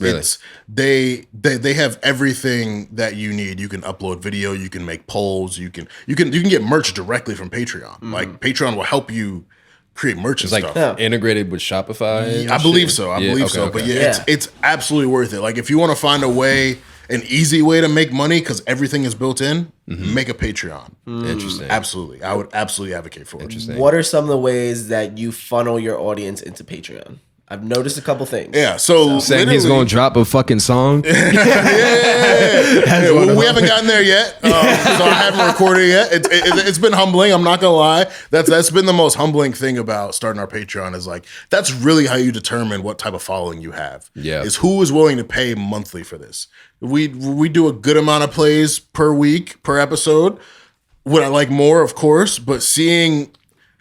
they have everything that you need. You can upload video, you can make polls, you can get merch directly from Patreon. Like, Patreon will help you create merch and stuff.
Integrated with Shopify.
I believe so. I believe so. But it's absolutely worth it. Like, if you want to find a way, an easy way to make money, because everything is built in, make a Patreon.
Interesting.
Absolutely. I would absolutely advocate for it.
Interesting.
What are some of the ways that you funnel your audience into Patreon? I've noticed a couple things.
Yeah, so
saying he's going to drop a fucking song.
We haven't gotten there yet, so I haven't recorded yet. It's been humbling. I'm not gonna lie. That's been the most humbling thing about starting our Patreon. Is like, that's really how you determine what type of following you have.
Yeah,
is who is willing to pay monthly for this. We do a good amount of plays per week, per episode. Would I like more? Of course, but seeing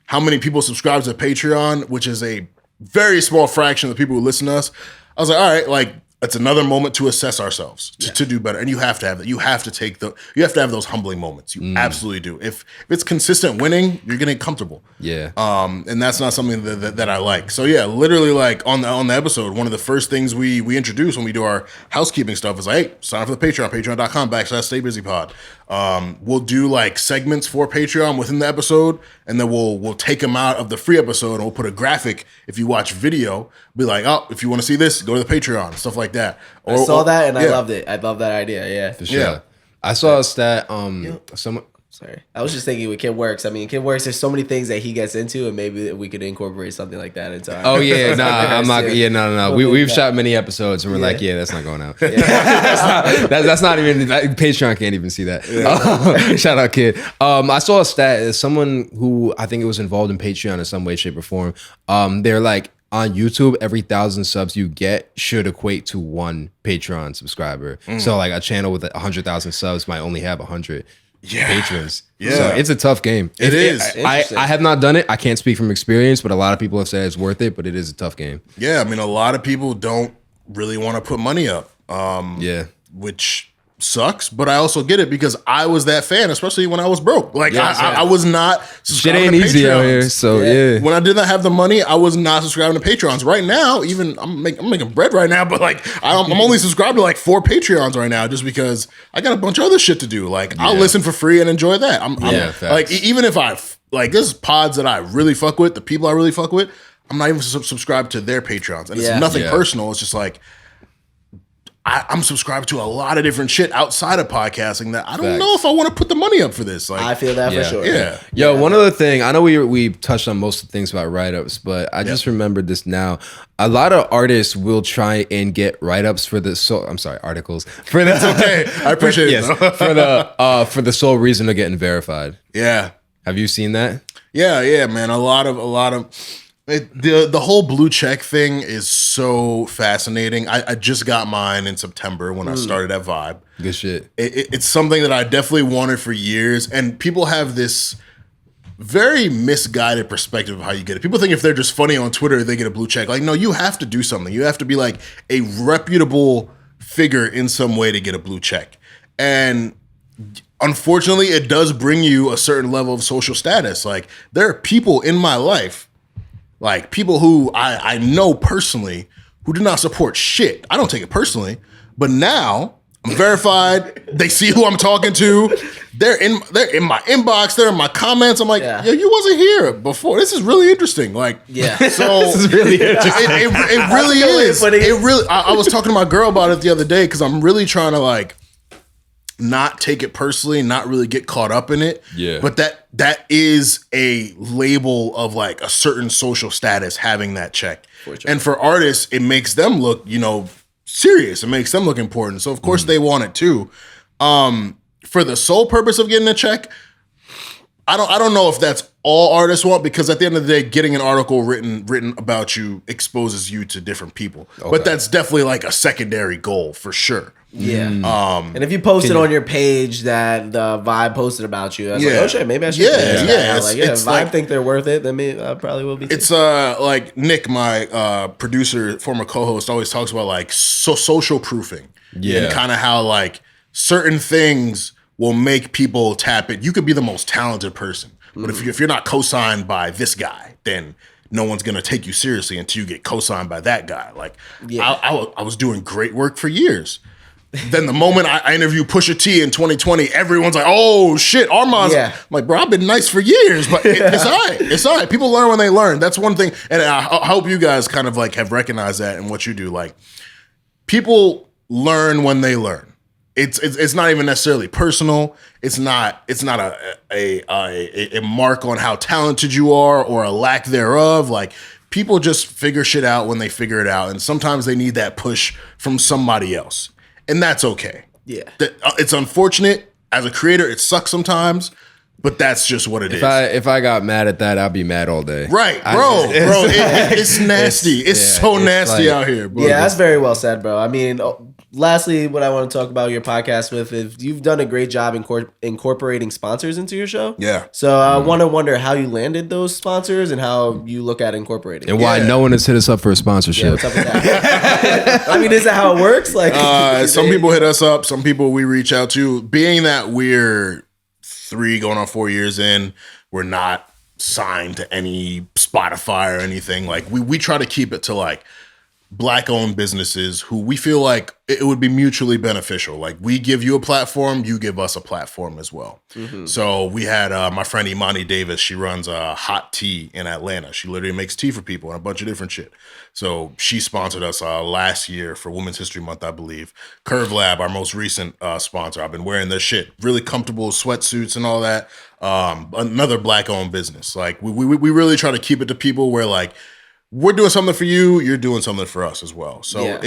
how many people subscribe to Patreon, which is a very small fraction of the people who listen to us, I was like, all right, like, it's another moment to assess ourselves, to do better. And you have to have that. You have to have those humbling moments. You absolutely do. If it's consistent winning, you're getting comfortable. Yeah. And that's not something that I like. So yeah, literally, like, on the episode, one of the first things we introduce when we do our housekeeping stuff is like, hey, sign up for the Patreon, patreon.com/StayBusyPod. We'll do like segments for Patreon within the episode, and then we'll take them out of the free episode, and we'll put a graphic. If you watch video, be like, oh, if you want to see this, go to the Patreon, stuff like that.
I saw that and I loved it. I love that idea. Yeah,
for sure. Yeah. I saw a stat.
Sorry, I was just thinking with Kid Works. I mean, Kid Works, there's so many things that he gets into, and maybe we could incorporate something like that into our.
Oh yeah, I'm not. Yeah, no. We've shot many episodes, and we're like, that's not going out. That's not even. Patreon can't even see that. Shout out, Kid. I saw a stat. Someone who I think it was involved in Patreon in some way, shape, or form. They're like, on YouTube, every 1,000 subs you get should equate to one Patreon subscriber. So like a channel with 100,000 subs might only have 100 patrons. Yeah. So it's a tough game.
It is.
I have not done it. I can't speak from experience, but a lot of people have said it's worth it, but it is a tough game.
Yeah, I mean, a lot of people don't really want to put money up. Which sucks, but I also get it because I was that fan, especially when I was broke. Like, I was not subscribing.
Shit ain't easy out here, so yeah.
When I did not have the money, I was not subscribing to Patreons. Right now, even I'm making bread right now, but like I'm only subscribed to like 4 Patreons right now, just because I got a bunch of other shit to do. Like, I'll listen for free and enjoy that. I'm like, even if I like, there's pods that I really fuck with, the people I really fuck with, I'm not even subscribed to their Patreons, and it's nothing personal. It's just like, I'm subscribed to a lot of different shit outside of podcasting that I don't know if I want to put the money up for this. Like,
I feel that for sure.
Yeah.
Yo, one other thing. I know we touched on most of the things about write-ups, but I just remembered this now. A lot of artists will try and get write-ups for the articles. For the,
That's okay. I appreciate it.
For the sole reason of getting verified.
Yeah.
Have you seen that?
Yeah, man. A lot of the whole blue check thing is so fascinating. I just got mine in September when I started at Vibe.
Good shit.
It's something that I definitely wanted for years, and people have this very misguided perspective of how you get it. People think if they're just funny on Twitter, they get a blue check. Like, no, you have to do something. You have to be like a reputable figure in some way to get a blue check. And unfortunately, it does bring you a certain level of social status. Like, there are people in my life, like people who I know personally, who do not support shit. I don't take it personally, but now I'm verified. They see who I'm talking to. They're in my inbox. They're in my comments. I'm like, yo, you wasn't here before. This is really interesting. Like, so
this is really interesting.
It really is. It really. I was talking to my girl about it the other day because I'm really trying to like not take it personally, not really get caught up in it.
Yeah.
But that is a label of like a certain social status having that check. Sure. And for artists, it makes them look, serious. It makes them look important. So of course they want it too. For the sole purpose of getting a check, I don't know if that's all artists want, because at the end of the day, getting an article written about you exposes you to different people. Okay. But that's definitely like a secondary goal for sure.
Yeah. And if you posted on your page that the Vibe posted about you, I was like, oh shit, maybe I should. If Vibe think they're worth it, then maybe I probably will be.
It's like Nick, my producer, former co-host, always talks about like social proofing. Yeah. And kind of how like certain things will make people tap it. You could be the most talented person, but if you're not co-signed by this guy, then no one's gonna take you seriously until you get co-signed by that guy. Like, I was doing great work for years. Then the moment I interviewed Pusha T in 2020, everyone's like, "Oh shit, Armon's." I'm like, bro, I've been nice for years, but it's all right. It's all right. People learn when they learn. That's one thing, and I hope you guys kind of like have recognized that in what you do. Like, people learn when they learn. It's not even necessarily personal. It's not a mark on how talented you are or a lack thereof. Like, people just figure shit out when they figure it out, and sometimes they need that push from somebody else, and that's okay. Yeah, it's unfortunate as a creator. It sucks sometimes, but that's just what it is.
If I got mad at that, I'd be mad all day.
Right, bro. It's nasty. It's so nasty out here, bro.
Yeah, that's very well said, bro. I mean, lastly, what I want to talk about your podcast with is you've done a great job incorporating sponsors into your show.
Yeah.
So I want to wonder how you landed those sponsors and how you look at incorporating.
And why no one has hit us up for a sponsorship.
Yeah, what's up with that? I mean, is that how it works? Like,
some people hit us up, some people we reach out to. Being that we're 3 going on 4 years in, we're not signed to any Spotify or anything. Like, we try to keep it to like Black-owned businesses who we feel like it would be mutually beneficial. Like, we give you a platform, you give us a platform as well. So we had my friend Imani Davis. She runs a hot tea in Atlanta. She literally makes tea for people and a bunch of different shit. So she sponsored us last year for Women's History Month, I believe. Curve Lab, our most recent sponsor. I've been wearing their shit. Really comfortable sweatsuits and all that. Another Black-owned business. Like, we really try to keep it to people where like, we're doing something for you, you're doing something for us as well. So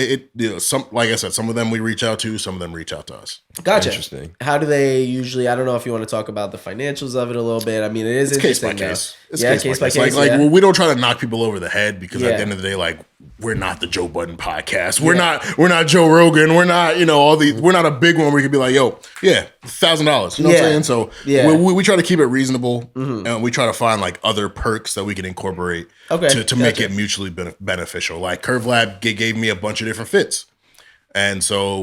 some, like I said, some of them we reach out to, some of them reach out to us.
Gotcha.
Interesting.
How do they usually, I don't know if you want to talk about the financials of it a little bit. I mean, it is interesting.
Case by case. Like, we don't try to knock people over the head because at the end of the day, like, we're not the Joe Budden podcast. We're not Joe Rogan. We're not, all these, we're not a big one where we could be like, yo, $1,000. You know what I'm saying? So we try to keep it reasonable, and we try to find like other perks that we can incorporate to make it mutually beneficial. Like, Curve Lab gave me a bunch of different fits. And so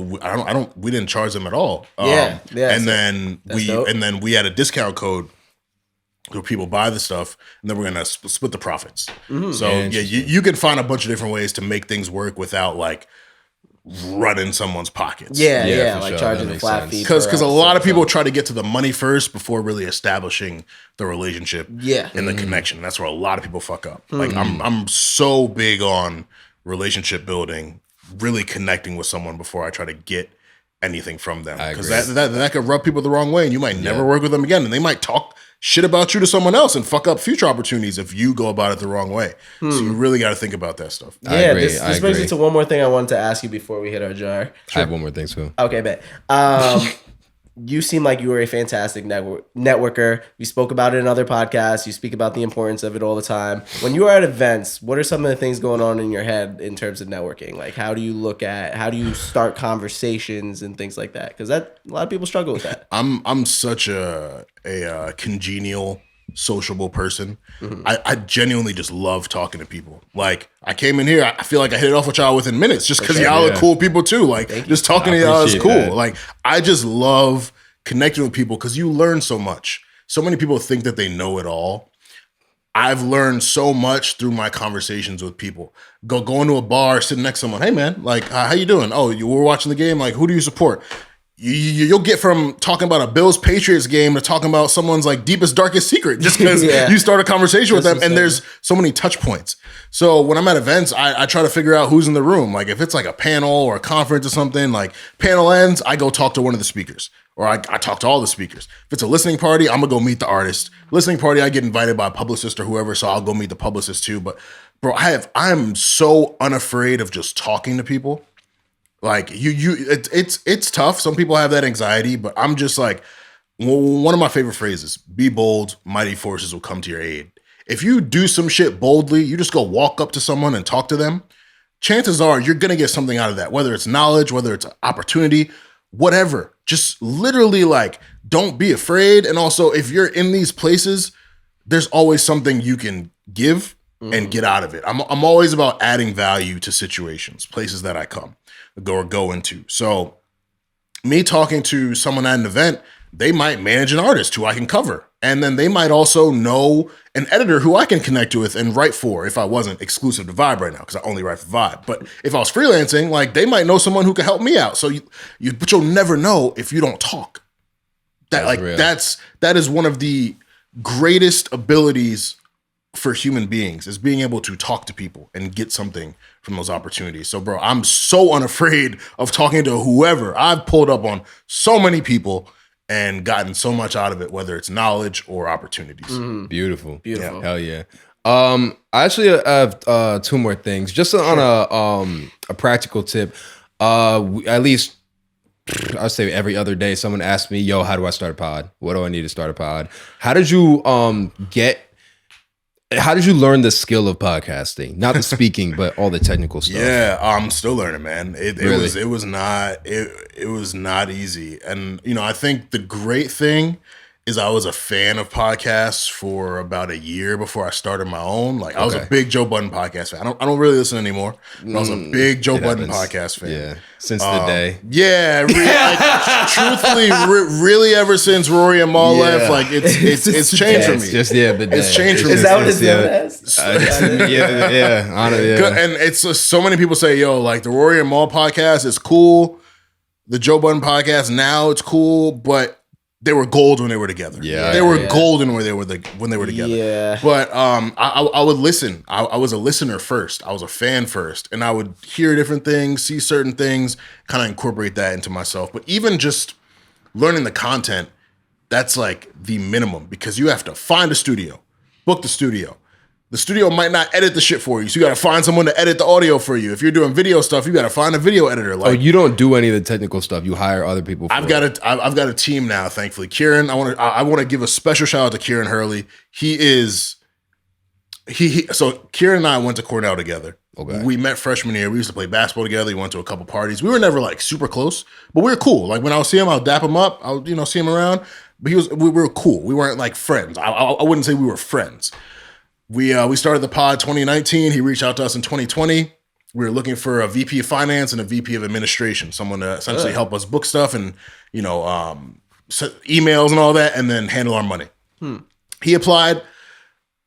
we didn't charge them at all. And then we had a discount code where people buy the stuff, and then we're gonna split the profits. So you can find a bunch of different ways to make things work without like running someone's pockets.
Like charging a flat fee.
Because a lot of people try to get to the money first before really establishing the relationship and the connection. That's where a lot of people fuck up. Like, I'm so big on relationship building, really connecting with someone before I try to get anything from them. Because that could rub people the wrong way, and you might never work with them again, and they might talk shit about you to someone else and fuck up future opportunities if you go about it the wrong way. So you really got to think about that stuff.
Yeah, this brings me to one more thing I wanted to ask you before we hit our jar.
I have one more thing too.
Okay, bet. You seem like you were a fantastic networker. You spoke about it in other podcasts. You speak about the importance of it all the time. When you are at events, what are some of the things going on in your head in terms of networking? Like, how do you start conversations and things like that? Because a lot of people struggle with that.
I'm such a congenial sociable person. I genuinely just love talking to people. Like, I came in here, I feel like I hit it off with y'all within minutes just because y'all are cool people too. Like, just talking to y'all is cool. That. Like, I just love connecting with people because you learn so much. So many people think that they know it all. I've learned so much through my conversations with people. Going to a bar, sitting next to someone. Hey man, like, how you doing? Oh, you were watching the game. Like, who do you support? You'll get from talking about a Bills-Patriots game to talking about someone's like deepest, darkest secret just because you start a conversation with them, and there's so many touch points. So when I'm at events, I try to figure out who's in the room. Like if it's like a panel or a conference or something, like panel ends, I go talk to one of the speakers, or I talk to all the speakers. If it's a listening party, I'm gonna go meet the artist. Listening party, I get invited by a publicist or whoever, so I'll go meet the publicist too. But bro, I'm so unafraid of just talking to people. Like it's tough. Some people have that anxiety, but I'm just like, one of my favorite phrases, be bold, mighty forces will come to your aid. If you do some shit boldly, you just go walk up to someone and talk to them, chances are you're going to get something out of that, whether it's knowledge, whether it's opportunity, whatever. Just literally like, don't be afraid. And also if you're in these places, there's always something you can give and get out of it. I'm always about adding value to situations, places that I go into. So me talking to someone at an event, they might manage an artist who I can cover. And then they might also know an editor who I can connect with and write for if I wasn't exclusive to Vibe right now, because I only write for Vibe. But if I was freelancing, like they might know someone who could help me out. So but you'll never know if you don't talk. That is one of the greatest abilities for human beings, is being able to talk to people and get something from those opportunities. So bro, I'm so unafraid of talking to whoever. I've pulled up on so many people and gotten so much out of it, whether it's knowledge or opportunities.
Beautiful.
Yeah.
Hell yeah. I actually have two more things. Just on a practical tip. At least I'll say every other day someone asks me, yo, how do I start a pod? What do I need to start a pod? How did you learn the skill of podcasting? Not the speaking, but all the technical stuff.
Yeah, I'm still learning, man. It
Really?
was not easy. And I think the great thing is I was a fan of podcasts for about a year before I started my own. Like I was a big Joe Budden podcast fan. I don't really listen anymore. But I was a big Joe Budden podcast fan.
Yeah, since the day.
Yeah, truthfully, really ever since Rory and Maul left, like it's changed for me.
It's just the day.
It's changed for me.
Is that what it's known as?
Yeah. Honestly, yeah.
And it's so many people say, yo, like the Rory and Maul podcast is cool. The Joe Budden podcast now it's cool, but they were gold when they were together.
Yeah,
they were golden when they were together.
Yeah.
But I would listen. I was a listener first. I was a fan first, and I would hear different things, see certain things, kind of incorporate that into myself. But even just learning the content, that's like the minimum, because you have to find a studio, book the studio. The studio might not edit the shit for you, so you got to find someone to edit the audio for you. If you're doing video stuff, you got to find a video editor. Like,
you don't do any of the technical stuff. You hire other people.
I've got a team now, thankfully. Kieran, I want to give a special shout out to Kieran Hurley. So Kieran and I went to Cornell together.
Okay.
We met freshman year. We used to play basketball together. We went to a couple parties. We were never like super close, but we were cool. Like when I would see him, I'll dap him up. I'll see him around. But we were cool. We weren't like friends. I wouldn't say we were friends. We started the pod 2019. He reached out to us in 2020. We were looking for a VP of finance and a VP of administration, someone to essentially help us book stuff and emails and all that, and then handle our money. He applied.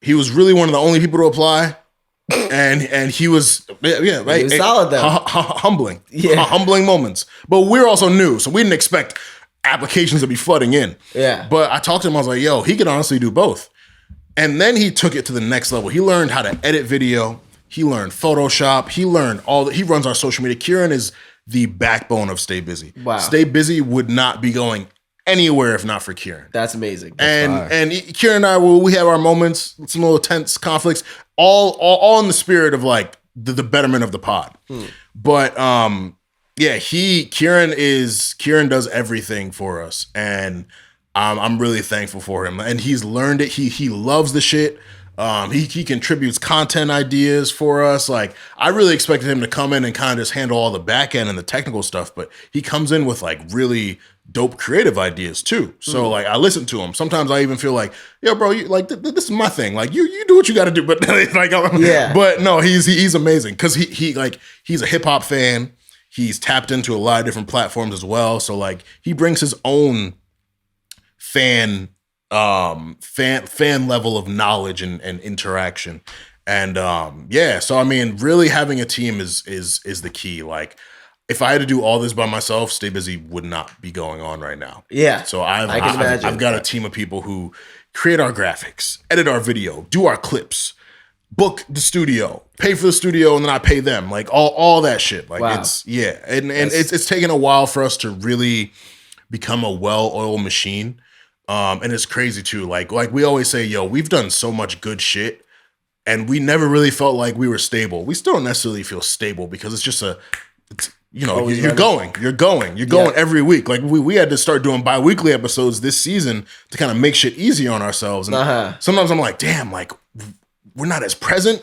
He was really one of the only people to apply, and he was right.
He was solid though.
Humbling, humbling moments. But we're also new, so we didn't expect applications to be flooding in. Yeah. But I talked to him. I was like, yo, he could honestly do both. And then he took it to the next level. He learned how to edit video. He learned Photoshop. He learned he runs our social media. Kieran is the backbone of Stay Busy. Wow. Stay Busy would not be going anywhere if not for Kieran.
That's amazing.
And Kieran and I, we have our moments, some little tense conflicts, all in the spirit of like the betterment of the pod. But Kieran does everything for us. And I'm really thankful for him, and he's learned it. He loves the shit. He contributes content ideas for us. Like I really expected him to come in and kind of just handle all the back end and the technical stuff, but he comes in with like really dope creative ideas too. So like I listen to him. Sometimes I even feel like, yo, bro, you like this is my thing. Like you do what you got to do. But like, but no, he's amazing because he's a hip hop fan. He's tapped into a lot of different platforms as well. So like he brings his own fan level of knowledge and interaction. And so I mean, really having a team is the key. Like if I had to do all this by myself, Stay Busy would not be going on right now. Yeah. So I've got a team of people who create our graphics, edit our video, do our clips, book the studio, pay for the studio, and then I pay them. Like all that shit. Like it's it's taken a while for us to really become a well-oiled machine. And it's crazy too. Like we always say, yo, we've done so much good shit, and we never really felt like we were stable. We still don't necessarily feel stable because it's just you're going every week. Like we had to start doing bi-weekly episodes this season to kind of make shit easier on ourselves. And sometimes I'm like, damn, like we're not as present,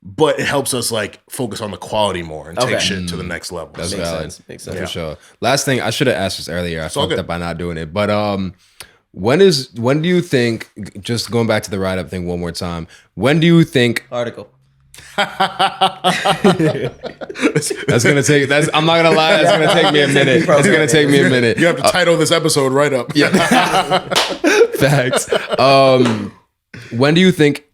but it helps us like focus on the quality more and take shit to the next level.
That's valid. Makes sense. For sure. Last thing, I should have asked this earlier. I fucked up by not doing it. But when do you think, just going back to the write-up thing one more time, when do you think
article?
I'm not gonna lie, that's gonna take me a minute. It's gonna take me a minute.
You have to title this episode Write Up.
Yeah. Facts. When do you think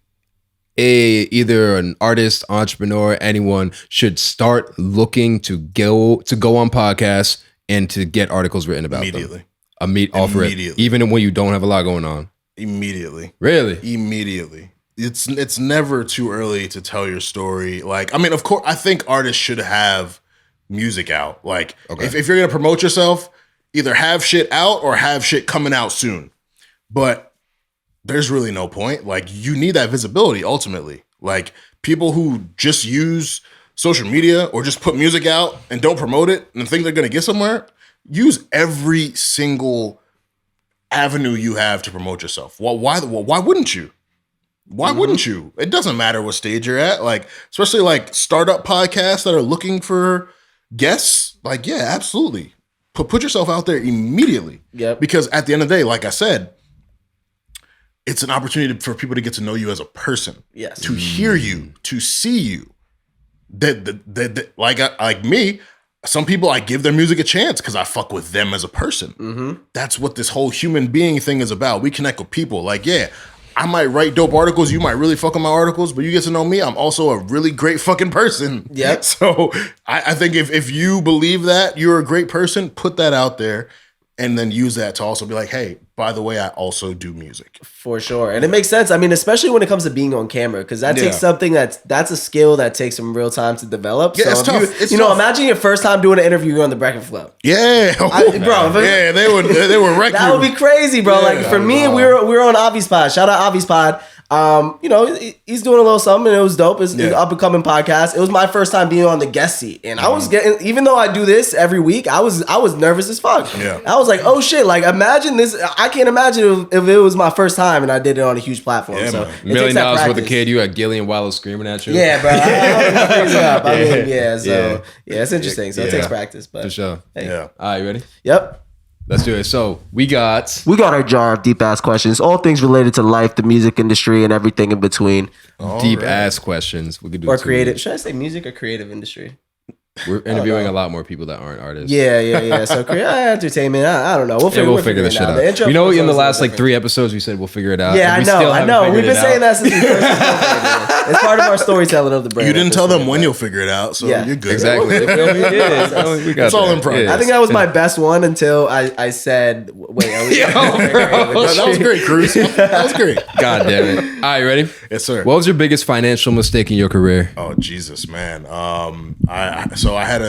either an artist, entrepreneur, anyone should start looking to go on podcasts and to get articles written about them? Immediately. Even when you don't have a lot going on?
Immediately.
Really?
Immediately. It's never too early to tell your story. Like, I mean, of course, I think artists should have music out. Like, if you're going to promote yourself, either have shit out or have shit coming out soon. But there's really no point. Like, you need that visibility ultimately. Like, people who just use social media or just put music out and don't promote it and think they're going to get somewhere, use every single avenue you have to promote yourself. Why wouldn't you? Why wouldn't you? It doesn't matter what stage you're at. Like, especially like startup podcasts that are looking for guests. Like, yeah, absolutely. Put yourself out there immediately. Yep. Because at the end of the day, like I said, it's an opportunity for people to get to know you as a person. Yes. To hear you, to see you. Like me, some people, I give their music a chance because I fuck with them as a person. Mm-hmm. That's what this whole human being thing is about. We connect with people. Like, yeah, I might write dope articles. You might really fuck with my articles, but you get to know me. I'm also a really great fucking person. Yep. So I think if you believe that you're a great person, put that out there and then use that to also be like, hey, by the way, I also do music.
For sure. And it makes sense. I mean, especially when it comes to being on camera, because that takes something that's a skill that takes some real time to develop.
Yeah,
so
it's tough.
You know, imagine your first time doing an interview on the Breakfast Club.
Yeah.
Bro.
They would wreck
that
you.
would be crazy, bro. Yeah, like for me, we were on Avi's pod. Shout out Avi's pod. You know, he's doing a little something and it was dope. It's an up and coming podcast. It was my first time being on the guest seat. And I was getting, even though I do this every week, I was nervous as fuck. Yeah. I was like, oh shit, like imagine this. I can't imagine if it was my first time and I did it on a huge platform. Yeah, so
$1 million with a kid, you had Gillian Wallow screaming at you.
Yeah, bro. It's interesting. So it takes practice. But
for sure.
Hey.
Yeah. All right, you ready?
Yep.
Let's do it. So we got
our jar of deep ass questions, all things related to life, the music industry, and everything in between.
Deep ass questions. We could do
or creative. Should I say music or creative industry?
We're interviewing a lot more people that aren't artists.
Yeah. So entertainment. I don't know. We'll figure
this shit out. You know, in the last like 3 episodes, we said we'll figure it out.
Yeah, I know. We've been saying that since we first started. It's part of our storytelling of the brand.
You didn't tell them when you'll figure it out, so you're good.
Exactly.
It's all in progress.
I think that was my best one until I said, "Wait,
that was great, Cruz. That was great.
God damn it! All right, you ready?
Yes, sir.
What was your biggest financial mistake in your career?
Oh Jesus, man. I had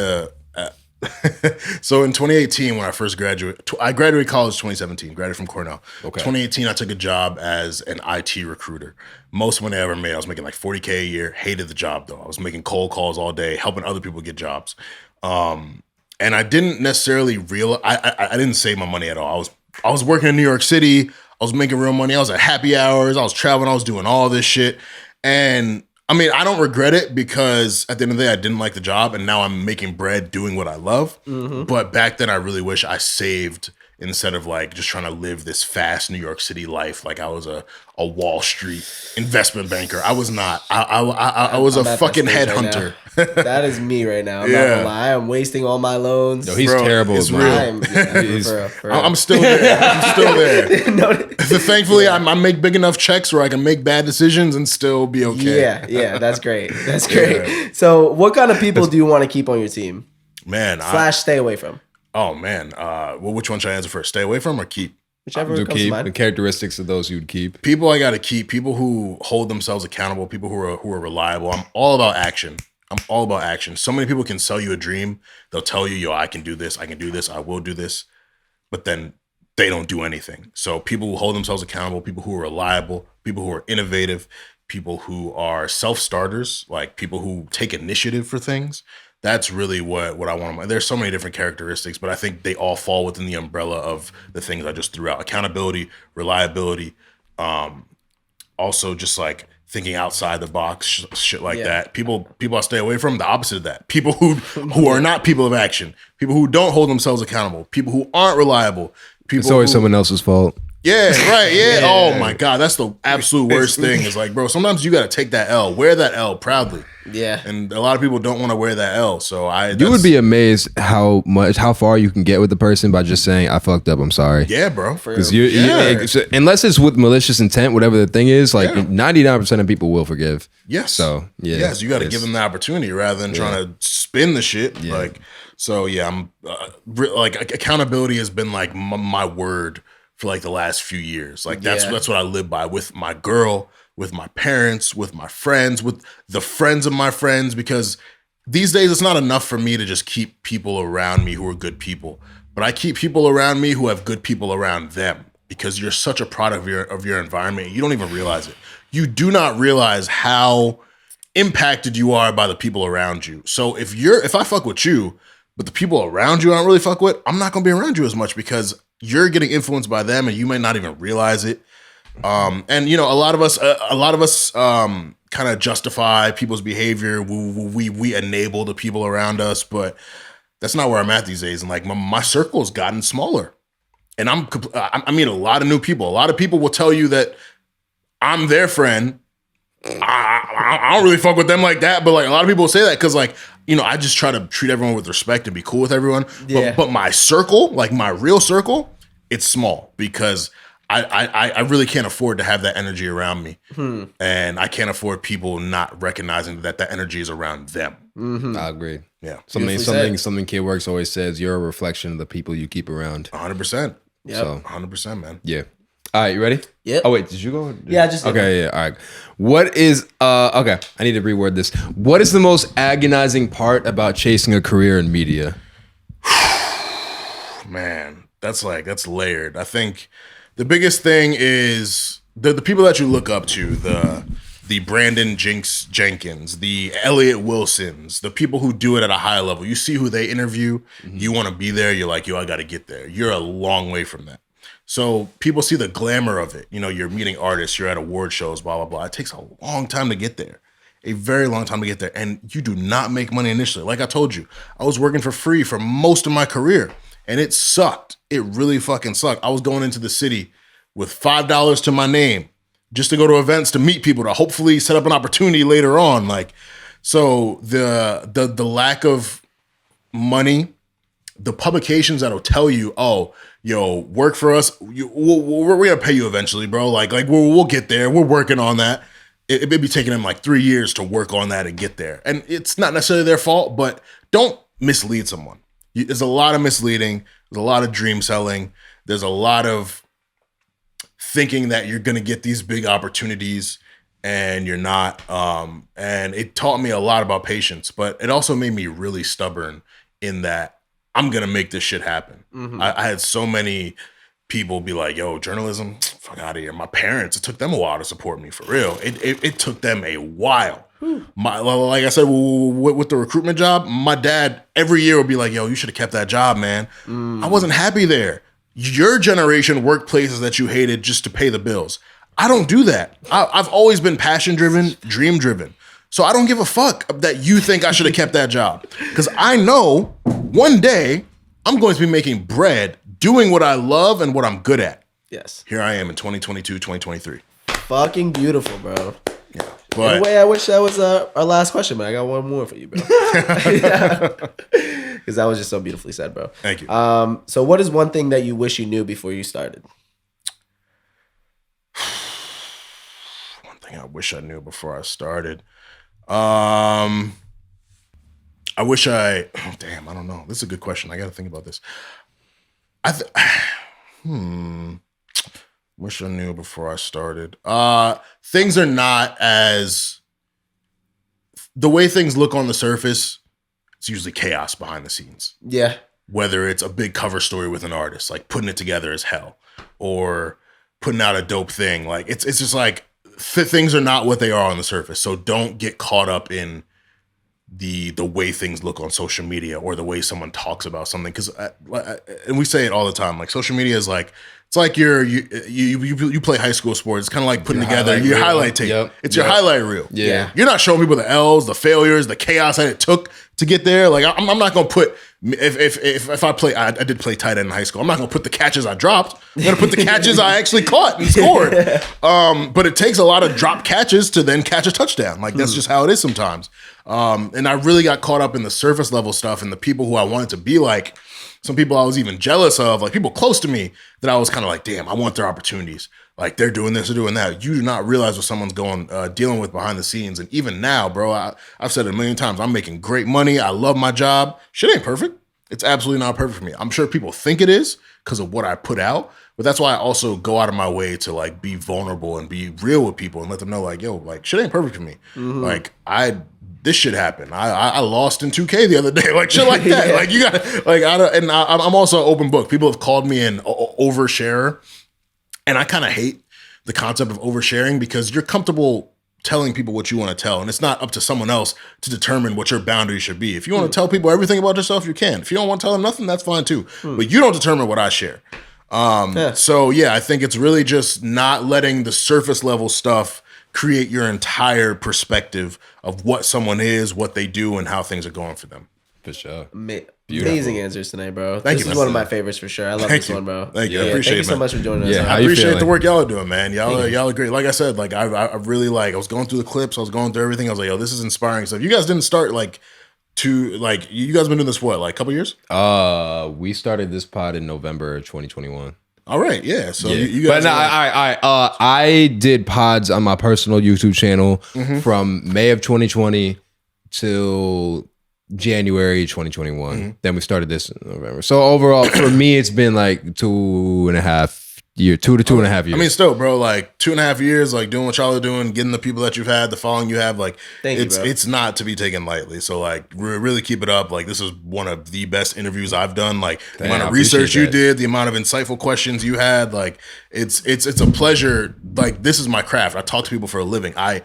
so in 2018 when I first graduated, I graduated college 2017, graduated from Cornell. Okay. 2018, I took a job as an IT recruiter. Most money I ever made. I was making like $40K a year. Hated the job though. I was making cold calls all day, helping other people get jobs. And I didn't necessarily realize, I didn't save my money at all. I was working in New York City. I was making real money. I was at happy hours. I was traveling. I was doing all this shit. And I mean, I don't regret it because at the end of the day, I didn't like the job and now I'm making bread doing what I love. Mm-hmm. But back then, I really wish I saved instead of like just trying to live this fast New York City life. Like I was a Wall Street investment banker. I was not. I was a fucking headhunter.
Right that is me right now. I'm not gonna lie. I'm wasting all my loans.
No, he's terrible.
It's real.
I'm
still there. I'm still there. Thankfully, I make big enough checks where I can make bad decisions and still be okay.
Yeah, that's great. That's great. Yeah. So, what kind of people do you want to keep on your team?
Man,
stay away from.
Oh man, well, which one should I answer first? Stay away from or keep?
Whichever comes to mind.
The characteristics of those you'd keep.
People I got to keep. People who hold themselves accountable. People who are reliable. I'm all about action. So many people can sell you a dream. They'll tell you, yo, I can do this. I will do this. But then they don't do anything. So people who hold themselves accountable, people who are reliable, people who are innovative, people who are self-starters, like people who take initiative for things. That's really what I want. There's so many different characteristics, but I think they all fall within the umbrella of the things I just threw out. Accountability, reliability, also just like thinking outside the box, shit like that. People I stay away from, the opposite of that. People who are not people of action. People who don't hold themselves accountable. People who aren't reliable.
It's always someone else's fault.
Yeah, right. Yeah. Oh my God, that's the absolute worst thing. Is like, bro, sometimes you got to take that L, wear that L proudly.
Yeah.
And a lot of people don't want to wear that L. So
you would be amazed how far you can get with the person by just saying, "I fucked up. I'm sorry."
Yeah, bro.
Because unless it's with malicious intent, whatever the thing is, like 99% of people will forgive.
Yes.
So
yes, you got to give them the opportunity rather than trying to spin the shit. Yeah. Like, so yeah, I'm like accountability has been like my word for like the last few years. Like that's what I live by with my girl, with my parents, with my friends, with the friends of my friends, because these days it's not enough for me to just keep people around me who are good people, but I keep people around me who have good people around them, because you're such a product of your environment. You don't even realize it. You do not realize how impacted you are by the people around you. So if I fuck with you, but the people around you I don't really fuck with, I'm not gonna be around you as much because you're getting influenced by them and you might not even realize it. And you know, a lot of us kind of justify people's behavior. We enable the people around us, but that's not where I'm at these days. And like my circle has gotten smaller, and I meet a lot of new people. A lot of people will tell you that I'm their friend. I don't really fuck with them like that, but like a lot of people will say that because like, you know, I just try to treat everyone with respect and be cool with everyone. Yeah. But my circle, like my real circle, it's small because I really can't afford to have that energy around me. And I can't afford people not recognizing that energy is around them.
Mm-hmm. I agree.
Yeah.
Something Kid Works always says, you're a reflection of the people you keep around.
100%.
Yeah.
So 100%, man.
Yeah. All right, you ready?
Yep.
Oh wait, did you go?
Yeah, just
okay. Yeah, all right. What is okay? I need to reword this. What is the most agonizing part about chasing a career in media?
Man, that's layered. I think the biggest thing is the people that you look up to, the Brandon Jenkins, the Elliot Wilsons, the people who do it at a high level. You see who they interview, you want to be there. You're like, yo, I got to get there. You're a long way from that. So people see the glamour of it. You know, you're meeting artists, you're at award shows, blah, blah, blah. It takes a long time to get there, a very long time to get there. And you do not make money initially. Like I told you, I was working for free for most of my career and it sucked. It really fucking sucked. I was going into the city with $5 to my name just to go to events, to meet people, to hopefully set up an opportunity later on. Like, so the lack of money, the publications that'll tell you, oh, yo, work for us. We're gonna pay you eventually, bro. Like we'll get there. We're working on that. It may be taking them like 3 years to work on that and get there. And it's not necessarily their fault, but don't mislead someone. There's a lot of misleading. There's a lot of dream selling. There's a lot of thinking that you're gonna get these big opportunities and you're not. And it taught me a lot about patience, but it also made me really stubborn in that I'm going to make this shit happen. Mm-hmm. I had so many people be like, yo, journalism, fuck out of here. My parents, it took them a while to support me, for real. It took them a while. Like I said, with the recruitment job, my dad every year would be like, yo, you should have kept that job, man. I wasn't happy there. Your generation worked places that you hated just to pay the bills. I don't do that. I've always been passion-driven, dream-driven. So I don't give a fuck that you think I should have kept that job. Because I know one day I'm going to be making bread doing what I love and what I'm good at.
Yes.
Here I am in 2022, 2023.
Fucking beautiful, bro.
Yeah.
In a way, I wish that was our last question, but I got one more for you, bro. Because that was just so beautifully said, bro.
Thank you.
So what is one thing that you wish you knew before you started?
One thing I wish I knew before I started. I wish I don't know. This is a good question. I got to think about this. Wish I knew before I started. Things are not as, the way things look on the surface, it's usually chaos behind the scenes.
Yeah.
Whether it's a big cover story with an artist, like putting it together as hell, or putting out a dope thing. Like it's just like things are not what they are on the surface. So don't get caught up in the way things look on social media or the way someone talks about something. Because and we say it all the time. Like social media is like, it's like you play high school sports. It's kind of like putting together your highlight tape.
Yep.
It's your highlight reel.
Yeah.
You're not showing people the L's, the failures, the chaos that it took to get there. Like I'm not gonna put, if I did play tight end in high school, I'm not gonna put the catches I dropped. I'm gonna put the catches I actually caught and scored. But it takes a lot of drop catches to then catch a touchdown. Like that's just how it is sometimes. And I really got caught up in the surface level stuff and the people who I wanted to be like. Some people I was even jealous of, like people close to me that I was kind of like, damn, I want their opportunities. Like they're doing this or doing that. You do not realize what someone's dealing with behind the scenes. And even now, bro, I've said it a million times. I'm making great money. I love my job. Shit ain't perfect. It's absolutely not perfect for me. I'm sure people think it is because of what I put out. But that's why I also go out of my way to like be vulnerable and be real with people and let them know like, yo, like shit ain't perfect for me.
Mm-hmm.
Like this shit happened. I lost in 2K the other day, like shit like that. Yeah. Like you got like I'm also an open book. People have called me an oversharer, and I kind of hate the concept of oversharing because you're comfortable telling people what you want to tell, and it's not up to someone else to determine what your boundaries should be. If you want to tell people everything about yourself, you can. If you don't want to tell them nothing, that's fine too. But you don't determine what I share. So yeah, I think it's really just not letting the surface level stuff create your entire perspective of what someone is, what they do, and how things are going for them.
For sure.
Amazing answers tonight, bro.
Thank you.
This is one of my favorites for sure. I love this one, bro.
Thank you. I
Yeah,
appreciate
thank you so much for joining us.
Yeah,
I appreciate the work y'all are doing, man. Y'all are great. Like I said, like I really like, I was going through the clips, I was going through everything. I was like, yo, this is inspiring stuff. You guys didn't start you guys been doing this what, like a couple years?
We started this pod in November 2021.
All right, yeah. So
Yeah.
you guys.
But no, I did pods on my personal YouTube channel from May of 2020 till January 2021. Then we started this in November. So overall, for me, it's been like 2.5 years, 2 to 2.5 years.
I mean, still, bro, like 2.5 years, like doing what y'all are doing, getting the people that you've had, the following you have, like it's not to be taken lightly. So like really keep it up. Like this is one of the best interviews I've done. Like the amount of research you did, the amount of insightful questions you had, like it's a pleasure. Like this is my craft. I talk to people for a living. I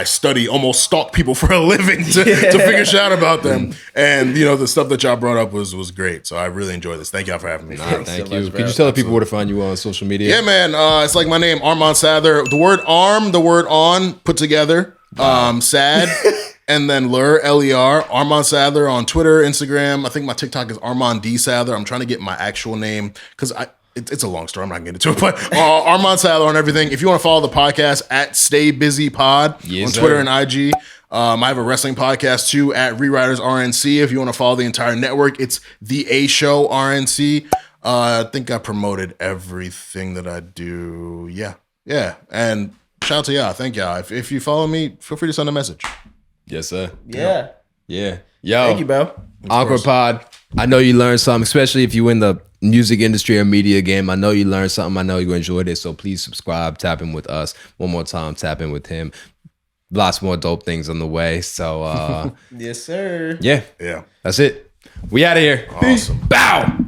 study, almost stalk people for a living to figure shit out about them. And you know, the stuff that y'all brought up was great. So I really enjoyed this. Thank y'all for having me.
Thank you. Could you tell the people where to find you on social media?
Yeah, man. It's like my name, Armon Sadler. The word arm, the word on put together. Sad. And then Ler, L-E-R, Armon Sadler on Twitter, Instagram. I think my TikTok is Armon D. Sadler. I'm trying to get my actual name because it's a long story. I'm not going to get into it, but Armon Sadler on everything. If you want to follow the podcast at Stay Busy Pod on Twitter and IG. I have a wrestling podcast too at Rewriters RNC. If you want to follow the entire network, it's The A Show RNC. I think I promoted everything that I do. Yeah. And shout out to y'all. Thank y'all. If you follow me, feel free to send a message.
Yes, sir.
Yeah.
Yo.
Thank you, bro.
Encore Pod. I know you learned something, especially if you in the music industry or media game. I know you learned something. I know you enjoyed it. So please subscribe, tap in with us. One more time, tap in with him. Lots more dope things on the way. So
Yes, sir.
yeah.
Yeah.
That's it. We out of here.
Awesome.
Bow.